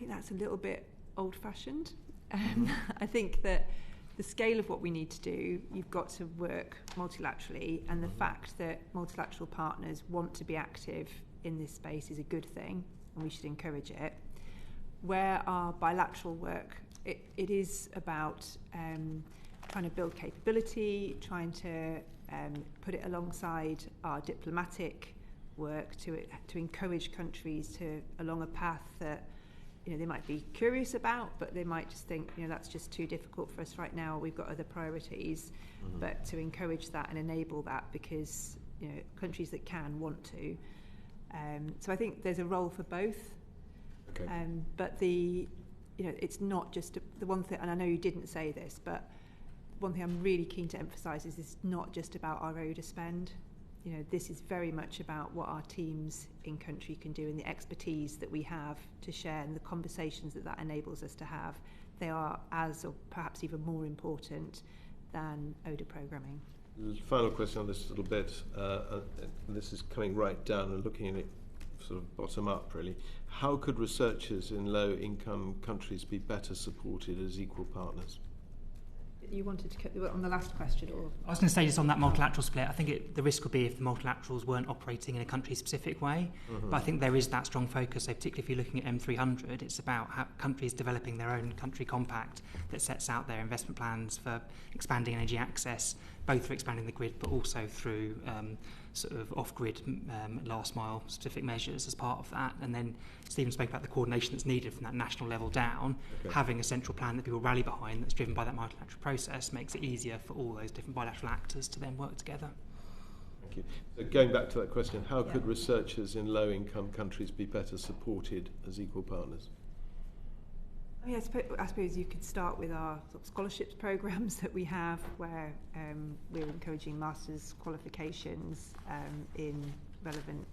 that's a little bit old-fashioned. I think that the scale of what we need to do, you've got to work multilaterally, and the fact that multilateral partners want to be active in this space is a good thing, and we should encourage it. Where our bilateral work, it is about trying to build capability, trying to put it alongside our diplomatic work to encourage countries along a path that they might be curious about, but they might just think, that's just too difficult for us right now. We've got other priorities. Mm-hmm. But to encourage that and enable that, because countries that can want to. So I think there's a role for both. Okay. But it's not just the one thing. And I know you didn't say this, but one thing I'm really keen to emphasise is it's not just about our ODA spend. This is very much about what our teams in country can do and the expertise that we have to share and the conversations that enables us to have. They are as or perhaps even more important than ODA programming. Final question on this a little bit. This is coming right down and looking at it sort of bottom up, really. How could researchers in low-income countries be better supported as equal partners? you wanted to on the last question? Or? I was going to say just on that multilateral split, I think the risk would be if the multilaterals weren't operating in a country-specific way. But I think there is that strong focus. So particularly if you're looking at M300, it's about how countries developing their own country compact that sets out their investment plans for expanding energy access, both for expanding the grid, but also through sort of off-grid last-mile specific measures as part of that. And then Stephen spoke about the coordination that's needed from that national level down. Okay. Having a central plan that people rally behind that's driven by that multilateral process makes it easier for all those different bilateral actors to then work together. Thank you. So going back to that question, how could researchers in low-income countries be better supported as equal partners? I suppose you could start with our sort of scholarships programs that we have, where we're encouraging master's qualifications in relevant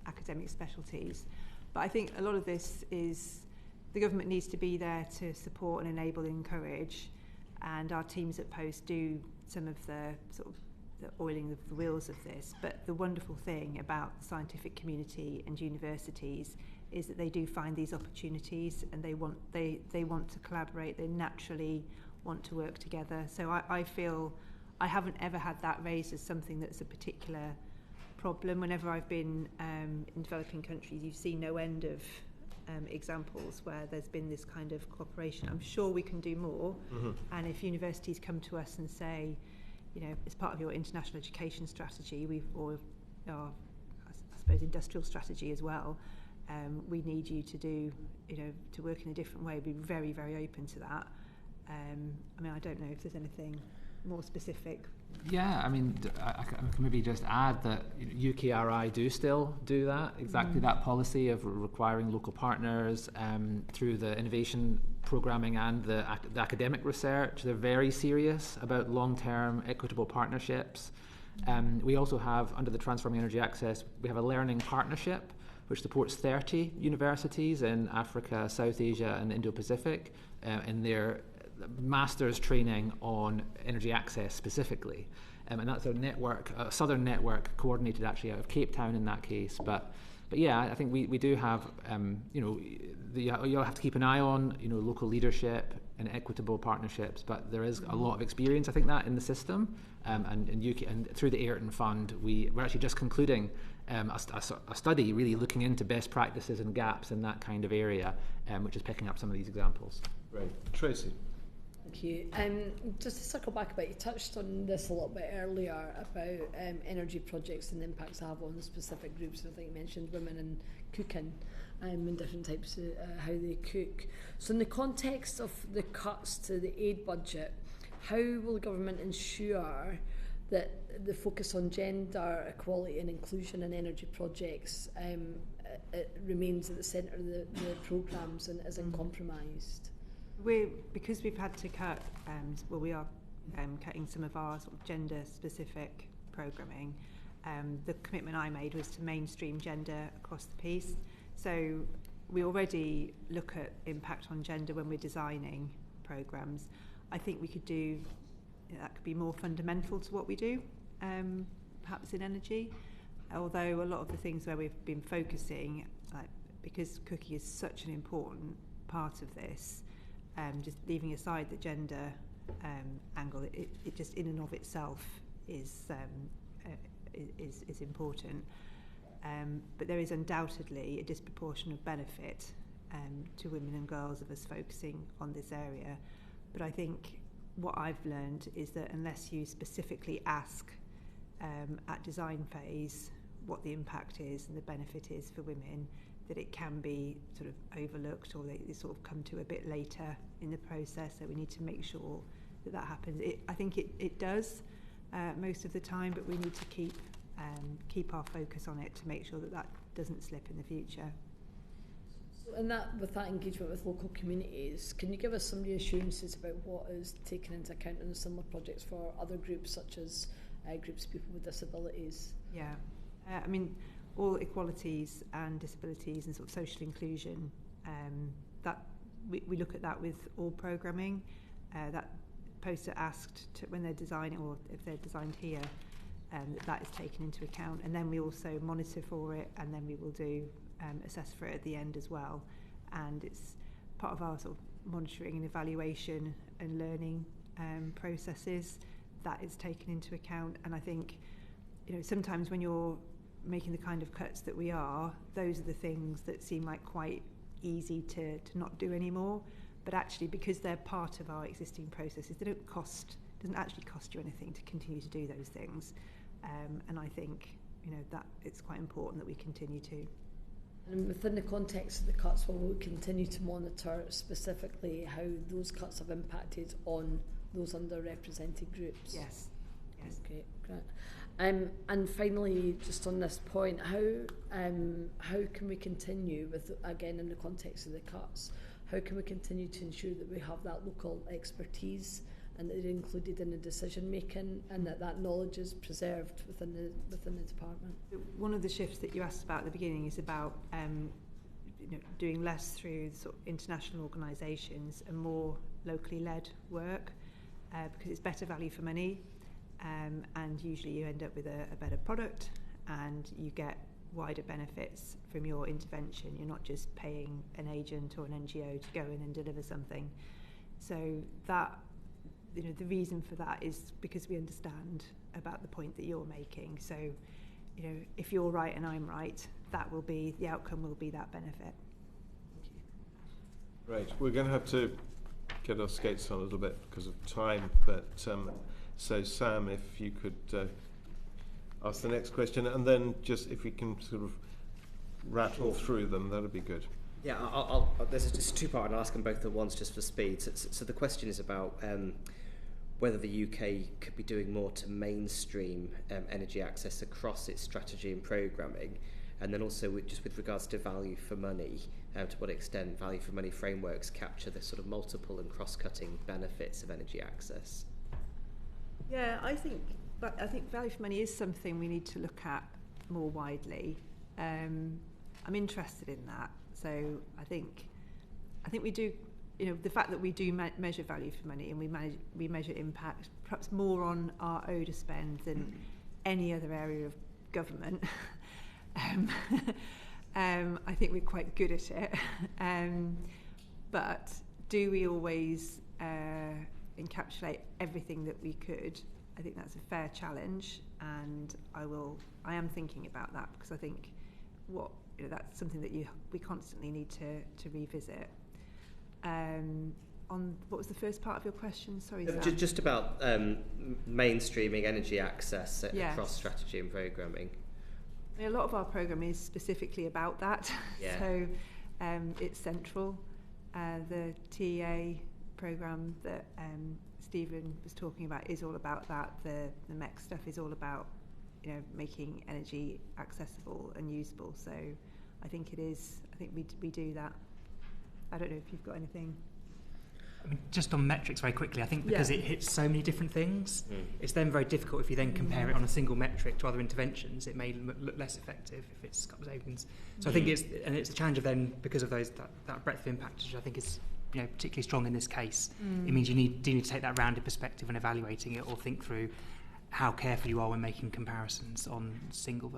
academic specialties. But I think a lot of this is the government needs to be there to support and enable and encourage, and our teams at Post do some of the sort of the oiling of the wheels of this. But the wonderful thing about the scientific community and universities is that they do find these opportunities, and they want to collaborate. They naturally want to work together. So I feel I haven't ever had that raised as something that's a particular problem. Whenever I've been in developing countries, you've seen no end of examples where there's been this kind of cooperation. I'm sure we can do more. And if universities come to us and say, you know, as part of your international education strategy, or our, I suppose, industrial strategy as well, we need you to do, you know, to work in a different way. We'd be very, very open to that. I mean, I don't know if there's anything more specific. Yeah, I mean, I can maybe just add that UKRI do still do that, exactly that policy of requiring local partners through the innovation programming and the academic research. They're very serious about long-term equitable partnerships. We also have, under the Transforming Energy Access, we have a learning partnership which supports 30 universities in Africa, South Asia and Indo-Pacific in their master's training on energy access specifically. And that's a network, a southern network coordinated actually out of Cape Town in that case. But yeah, I think we do have, you'll have to keep an eye on, local leadership and equitable partnerships, but there is a lot of experience, I think, that in the system. And through the Ayrton Fund, we're actually just concluding a study really looking into best practices and gaps in that kind of area, which is picking up some of these examples. Right. Tracy. Thank you. Just to circle back a bit, you touched on this a little bit earlier about energy projects and the impacts they have on specific groups. I think you mentioned women and cooking and different types of how they cook. So in the context of the cuts to the aid budget, how will the government ensure that the focus on gender equality and inclusion in energy projects it remains at the centre of the programmes and isn't compromised? Because we've had to cut, we are cutting some of our sort of gender-specific programming. The commitment I made was to mainstream gender across the piece. So we already look at impact on gender when we're designing programmes. I think we could do, that could be more fundamental to what we do, perhaps in energy. Although a lot of the things where we've been focusing, because cooking is such an important part of this, just leaving aside the gender angle, it just in and of itself is important. But there is undoubtedly a disproportionate benefit to women and girls of us focusing on this area. But I think what I've learned is that unless you specifically ask at design phase what the impact is and the benefit is for women, that it can be sort of overlooked, or they sort of come to a bit later in the process. So we need to make sure that happens. I think it does most of the time, but we need to keep our focus on it to make sure that doesn't slip in the future. So with that engagement with local communities, can you give us some reassurances about what is taken into account in similar projects for other groups, such as groups of people with disabilities? Yeah, I mean, all equalities and disabilities and sort of social inclusion, that we look at that with all programming. That Post are asked to, when they're designing, or if they're designed here, that is taken into account, and then we also monitor for it, and then we will do assess for it at the end as well. And it's part of our sort of monitoring and evaluation and learning processes, that is taken into account. And I think, sometimes when you're making the kind of cuts that we are, those are the things that seem like quite easy to not do anymore. But actually, because they're part of our existing processes, doesn't actually cost you anything to continue to do those things. And I think, that it's quite important that we continue to. And within the context of the cuts, will we continue to monitor specifically how those cuts have impacted on those underrepresented groups? Yes. Okay, great. And finally, just on this point, how can we continue with, again, in the context of the cuts, how can we continue to ensure that we have that local expertise and that they're included in the decision making, and that knowledge is preserved within the department? One of the shifts that you asked about at the beginning is about doing less through sort of international organisations and more locally led work, because it's better value for money, and usually you end up with a better product and you get wider benefits from your intervention. You're not just paying an agent or an NGO to go in and deliver something. So that, the reason for that is because we understand about the point that you're making. So, if you're right and I'm right, the outcome will be that benefit. Right, we're going to have to get our skates on a little bit because of time, but so Sam, if you could ask the next question, and then just if we can sort of rattle through them, that'd be good. Yeah, there's just a two-part, and I'll ask them both at once just for speed. So the question is about whether the UK could be doing more to mainstream energy access across its strategy and programming, and then also with regards to value for money, to what extent value for money frameworks capture the sort of multiple and cross-cutting benefits of energy access. Yeah, I think value for money is something we need to look at more widely. I'm interested in that. So I think we do, the fact that we do measure value for money and we measure impact perhaps more on our ODA spend than any other area of government. I think we're quite good at it. But do we always encapsulate everything that we could? I think that's a fair challenge, and I am thinking about that, because I think that's something that we constantly need to revisit. On what was the first part of your question? Sorry, Sam. Just about mainstreaming energy access across strategy and programming. I mean, a lot of our programme is specifically about that. Yeah. So it's central. The TEA programme that Stephen was talking about is all about that. The MEC stuff is all about making energy accessible and usable. So I think it is. I think we do that. I don't know if you've got anything. I mean, just on metrics very quickly, I think because it hits so many different things, it's then very difficult if you then compare it on a single metric to other interventions. It may look less effective if it's a couple of savings. So I think it's a challenge of then, because of that breadth of impact, which I think is particularly strong in this case. It means you need to take that rounded perspective when evaluating it, or think through how careful you are when making comparisons on single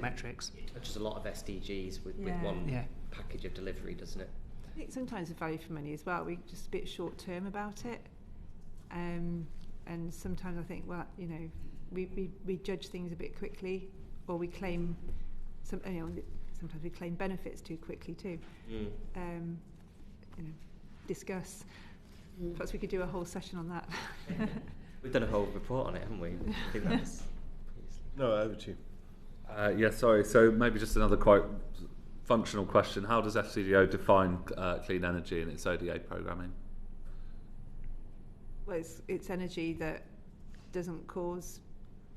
metrics. It touches a lot of SDGs with one package of delivery, doesn't it? I think sometimes the value for money as well, we're just a bit short term about it, and sometimes I think, we judge things a bit quickly, or we claim sometimes we claim benefits too quickly too. Discuss. Perhaps we could do a whole session on that. We've done a whole report on it, haven't we? I think that's No, over to you. Sorry. So maybe just another quite functional question. How does FCDO define clean energy in its ODA programming? Well, it's energy that doesn't cause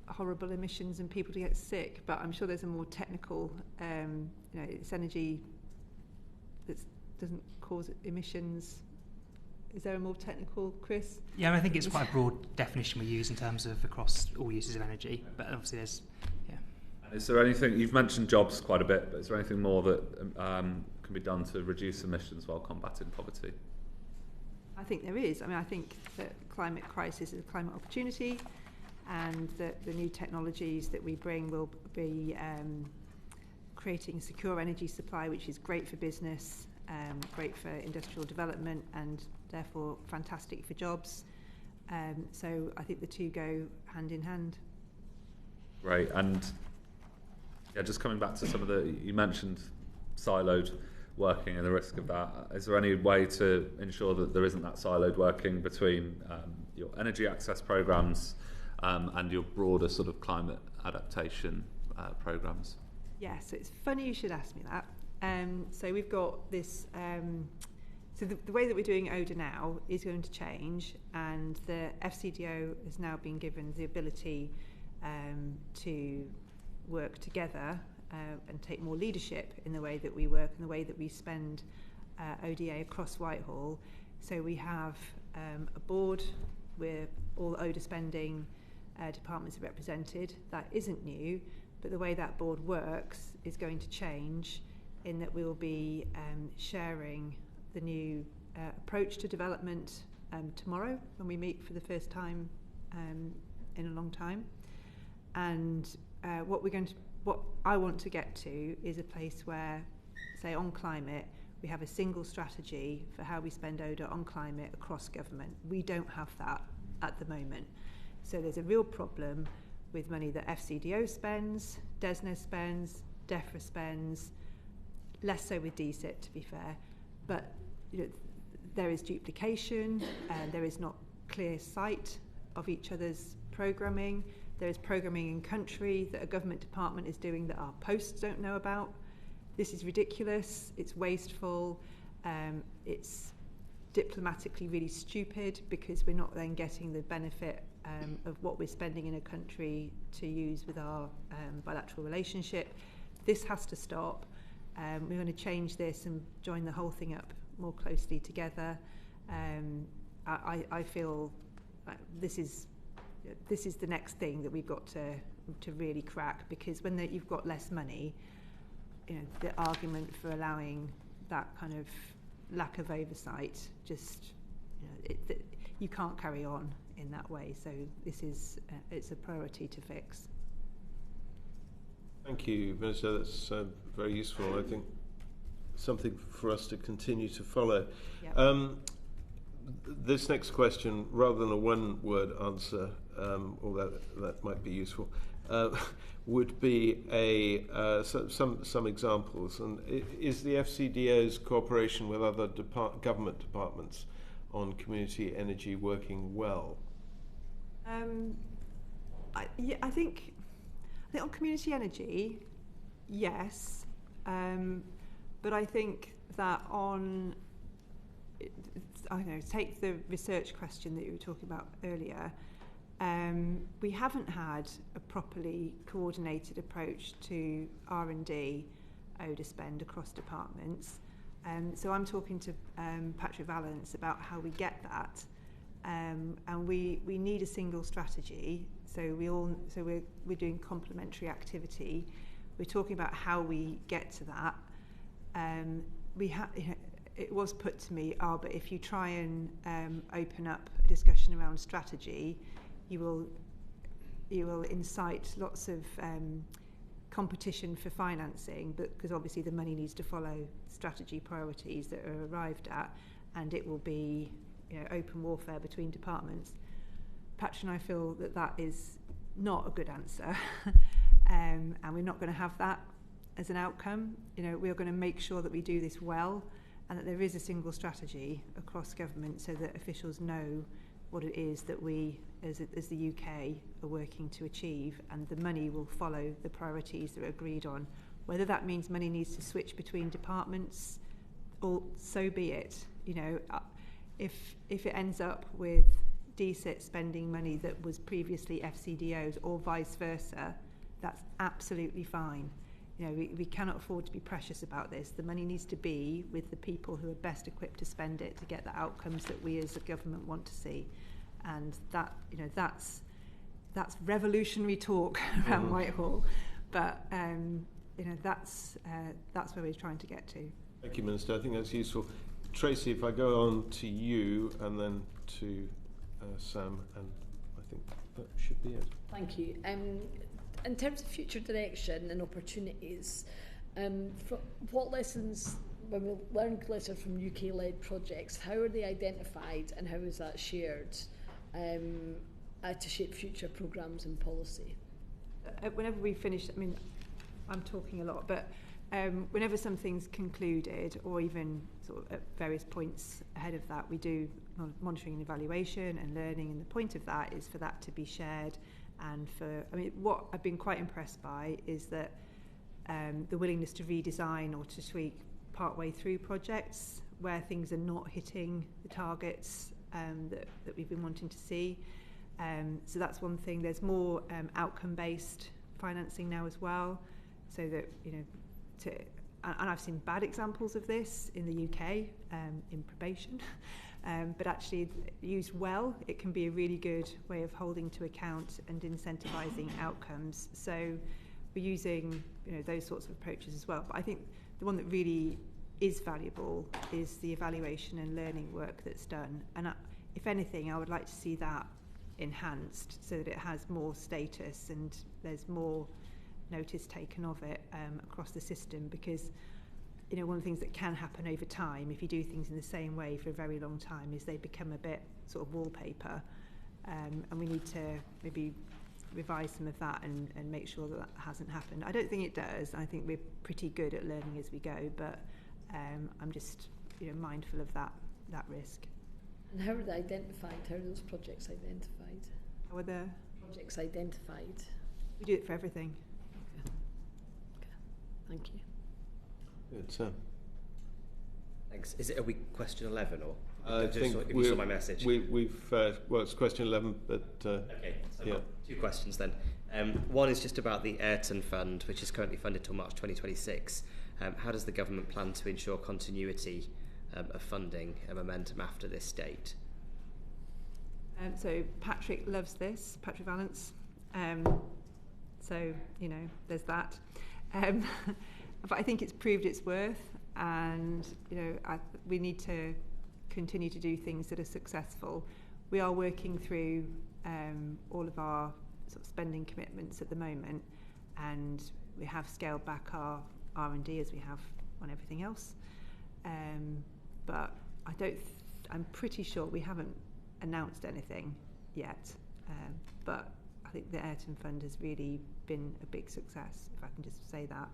horrible emissions and people to get sick, but I'm sure there's a more technical, it's energy that doesn't cause emissions. Is there a more technical, Chris? Yeah, I think it's quite a broad definition we use in terms of across all uses of energy, but obviously there's, Is there anything, you've mentioned jobs quite a bit, but is there anything more that can be done to reduce emissions while combating poverty? I think there is. I mean, I think that climate crisis is a climate opportunity, and that the new technologies that we bring will be creating secure energy supply, which is great for business, great for industrial development, and therefore fantastic for jobs. So I think the two go hand in hand. Right, and just coming back to some of you mentioned siloed working and the risk of that. Is there any way to ensure that there isn't that siloed working between your energy access programmes and your broader sort of climate adaptation programmes? Yeah, so it's funny you should ask me that. So we've got this, so the way that we're doing ODA now is going to change, and the FCDO has now been given the ability to work together and take more leadership in the way that we work and the way that we spend ODA across Whitehall. So we have a board where all ODA spending departments are represented. That isn't new, but the way that board works is going to change in that we will be sharing the new approach to development tomorrow when we meet for the first time in a long time. And what I want to get to is a place where, say on climate, we have a single strategy for how we spend ODA on climate across government. We don't have that at the moment. So there's a real problem with money that FCDO spends, DESNA spends, DEFRA spends, less so with DCIT to be fair, but there is duplication, there is not clear sight of each other's programming. There is programming in country that a government department is doing that our posts don't know about. This is ridiculous, it's wasteful, it's diplomatically really stupid because we're not then getting the benefit of what we're spending in a country to use with our bilateral relationship. This has to stop. We're going to change this and join the whole thing up more closely together. I feel this is the next thing that we've got to really crack, because when you've got less money, the argument for allowing that kind of lack of oversight just you can't carry on in that way. So this is it's a priority to fix. Thank you, Minister. That's very useful. I think something for us to continue to follow. Yep. This next question, rather than a one-word answer, although that might be useful, would be some examples. And is the FCDO's cooperation with other government departments on community energy working well? I think on community energy, yes, but I think that on, I don't know, take the research question that you were talking about earlier. We haven't had a properly coordinated approach to R&D ODA spend across departments. So I'm talking to Patrick Vallance about how we get that, and we need a single strategy. So we're doing complementary activity. We're talking about how we get to that. It was put to me, but if you try and open up a discussion around strategy, you will incite lots of competition for financing, but because obviously the money needs to follow strategy priorities that are arrived at, and it will be open warfare between departments. Patrick and I feel that is not a good answer, and we're not going to have that as an outcome. We are going to make sure that we do this well, and that there is a single strategy across government so that officials know what it is that we, as the UK, are working to achieve, and the money will follow the priorities that are agreed on. Whether that means money needs to switch between departments, or so be it. If it ends up with DCIT spending money that was previously FCDO's or vice versa, that's absolutely fine. We cannot afford to be precious about this. The money needs to be with the people who are best equipped to spend it to get the outcomes that we as a government want to see. And that's revolutionary talk around Whitehall, but that's where we're trying to get to. Thank you, Minister. I think that's useful. Tracy, if I go on to you and then to Sam, and I think that should be it. Thank you. In terms of future direction and opportunities, what lessons when we learn glitter from UK-led projects, how are they identified and how is that shared to shape future programmes and policy? Whenever we finish, I mean, I'm talking a lot, but whenever something's concluded, or even sort of at various points ahead of that, we do monitoring and evaluation and learning, and the point of that is for that to be shared. And what I've been quite impressed by is that the willingness to redesign or to tweak partway through projects where things are not hitting the targets that we've been wanting to see. So that's one thing. There's more outcome-based financing now as well, so that, and I've seen bad examples of this in the UK in probation, but actually used well, it can be a really good way of holding to account and incentivising outcomes. So we're using those sorts of approaches as well. But I think the one that really is valuable is the evaluation and learning work that's done. And if anything, I would like to see that enhanced so that it has more status and there's more notice taken of it across the system, because one of the things that can happen over time if you do things in the same way for a very long time is they become a bit sort of wallpaper, and we need to maybe revise some of that and make sure that hasn't happened. I don't think it does. I think we're pretty good at learning as we go, but I'm just mindful of that risk. And how are they identified? How are those projects identified? How are the projects identified? We do it for everything. Okay. Thank you. Good, sir. Thanks. Are we question 11 or? I think if you saw my message. We've it's question 11, but okay. So yeah. Two questions then. One is just about the Ayrton Fund, which is currently funded till March 2026. How does the government plan to ensure continuity of funding and momentum after this date? So Patrick loves this, Patrick Vallance. So there's that. But I think it's proved its worth, and we need to continue to do things that are successful. We are working through all of our sort of spending commitments at the moment, and we have scaled back our R&D as we have on everything else. But I'm pretty sure we haven't announced anything yet. But I think the Ayrton Fund has really been a big success, if I can just say that.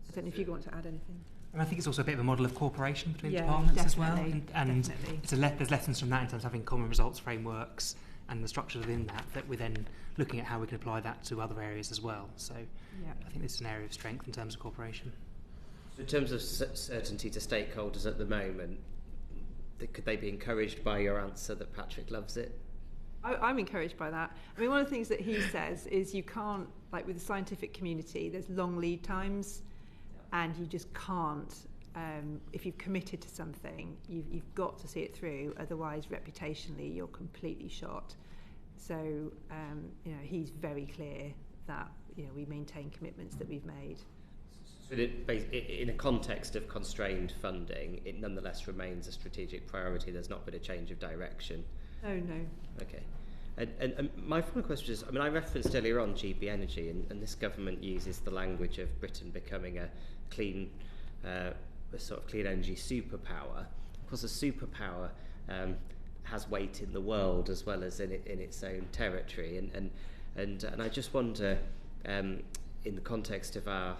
I don't know if you want to add anything. And I think it's also a bit of a model of cooperation between yeah, departments as well. And definitely. There's lessons from that in terms of having common results frameworks and the structures within that we're then looking at how we can apply that to other areas as well. So yeah. I think this is an area of strength in terms of cooperation. So in terms of certainty to stakeholders at the moment, could they be encouraged by your answer that Patrick loves it? I'm encouraged by that. I mean, one of the things that he says is you can't, like with the scientific community, there's long lead times, and you just can't, if you've committed to something, you've got to see it through, otherwise reputationally you're completely shot. So, he's very clear that, we maintain commitments that we've made. So in a context of constrained funding, it nonetheless remains a strategic priority. There's not been a change of direction. Oh, no. Okay. And my final question is, I referenced earlier on GB Energy, and this government uses the language of Britain becoming a clean, a sort of clean energy superpower. Of course, a superpower has weight in the world as well as in its own territory. And I just wonder, in the context of our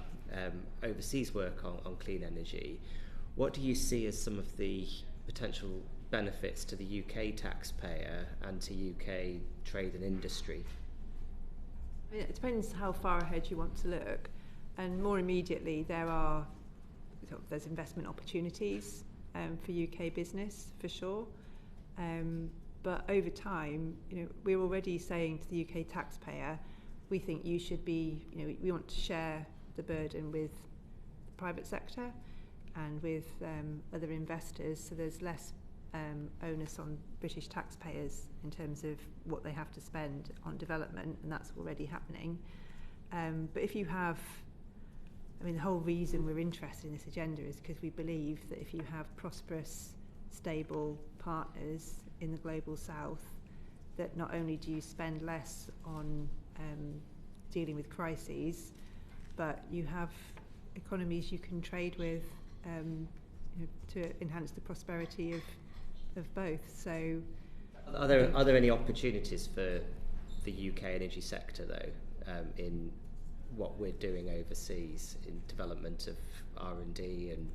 overseas work on clean energy, what do you see as some of the potential benefits to the UK taxpayer and to UK trade and industry? It depends how far ahead you want to look, and more immediately there's investment opportunities for UK business for sure, but over time, we're already saying to the UK taxpayer, we think you should be, we want to share the burden with the private sector and with other investors, so there's less onus on British taxpayers in terms of what they have to spend on development, and that's already happening. But if you have, the whole reason we're interested in this agenda is because we believe that if you have prosperous, stable partners in the global south, that not only do you spend less on dealing with crises, but you have economies you can trade with to enhance the prosperity of both. So, are there any opportunities for the UK energy sector though in what we're doing overseas in development of R&D and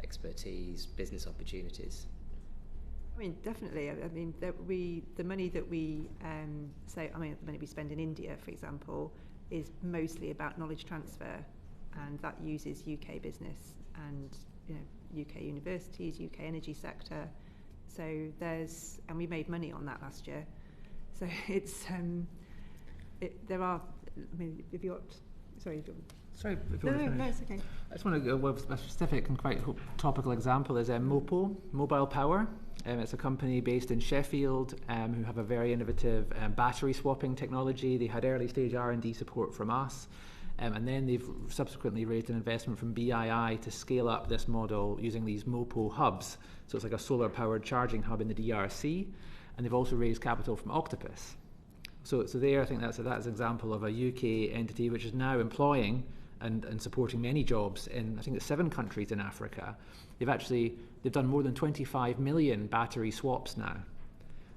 expertise, business opportunities? I mean, definitely. I mean, the money that we the money we spend in India, for example, is mostly about knowledge transfer, and that uses UK business and UK universities, UK energy sector. So and we made money on that last year. So it's there are. I mean, if you're sorry. Sorry, no, it's okay. I just want to go with a specific and quite topical example is Mopo, Mobile Power. It's a company based in Sheffield who have a very innovative battery swapping technology. They had early stage R&D support from us, and then they've subsequently raised an investment from BII to scale up this model using these Mopo hubs. So it's like a solar powered charging hub in the DRC, and they've also raised capital from Octopus. So there, I think that's an example of a UK entity which is now employing and supporting many jobs in, I think it's 7 countries in Africa. They've done more than 25 million battery swaps now.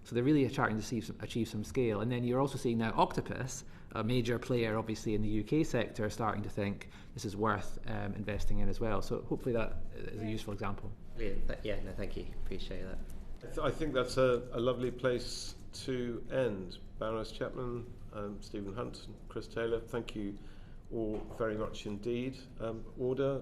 So they're really starting to achieve some scale. And then you're also seeing now Octopus, a major player obviously in the UK sector, starting to think this is worth investing in as well. So hopefully that is a useful example. Brilliant. Thank you. Appreciate that. I think that's a lovely place to end. Baroness Chapman, Stephen Hunt, and Chris Taylor, thank you all very much indeed. Order.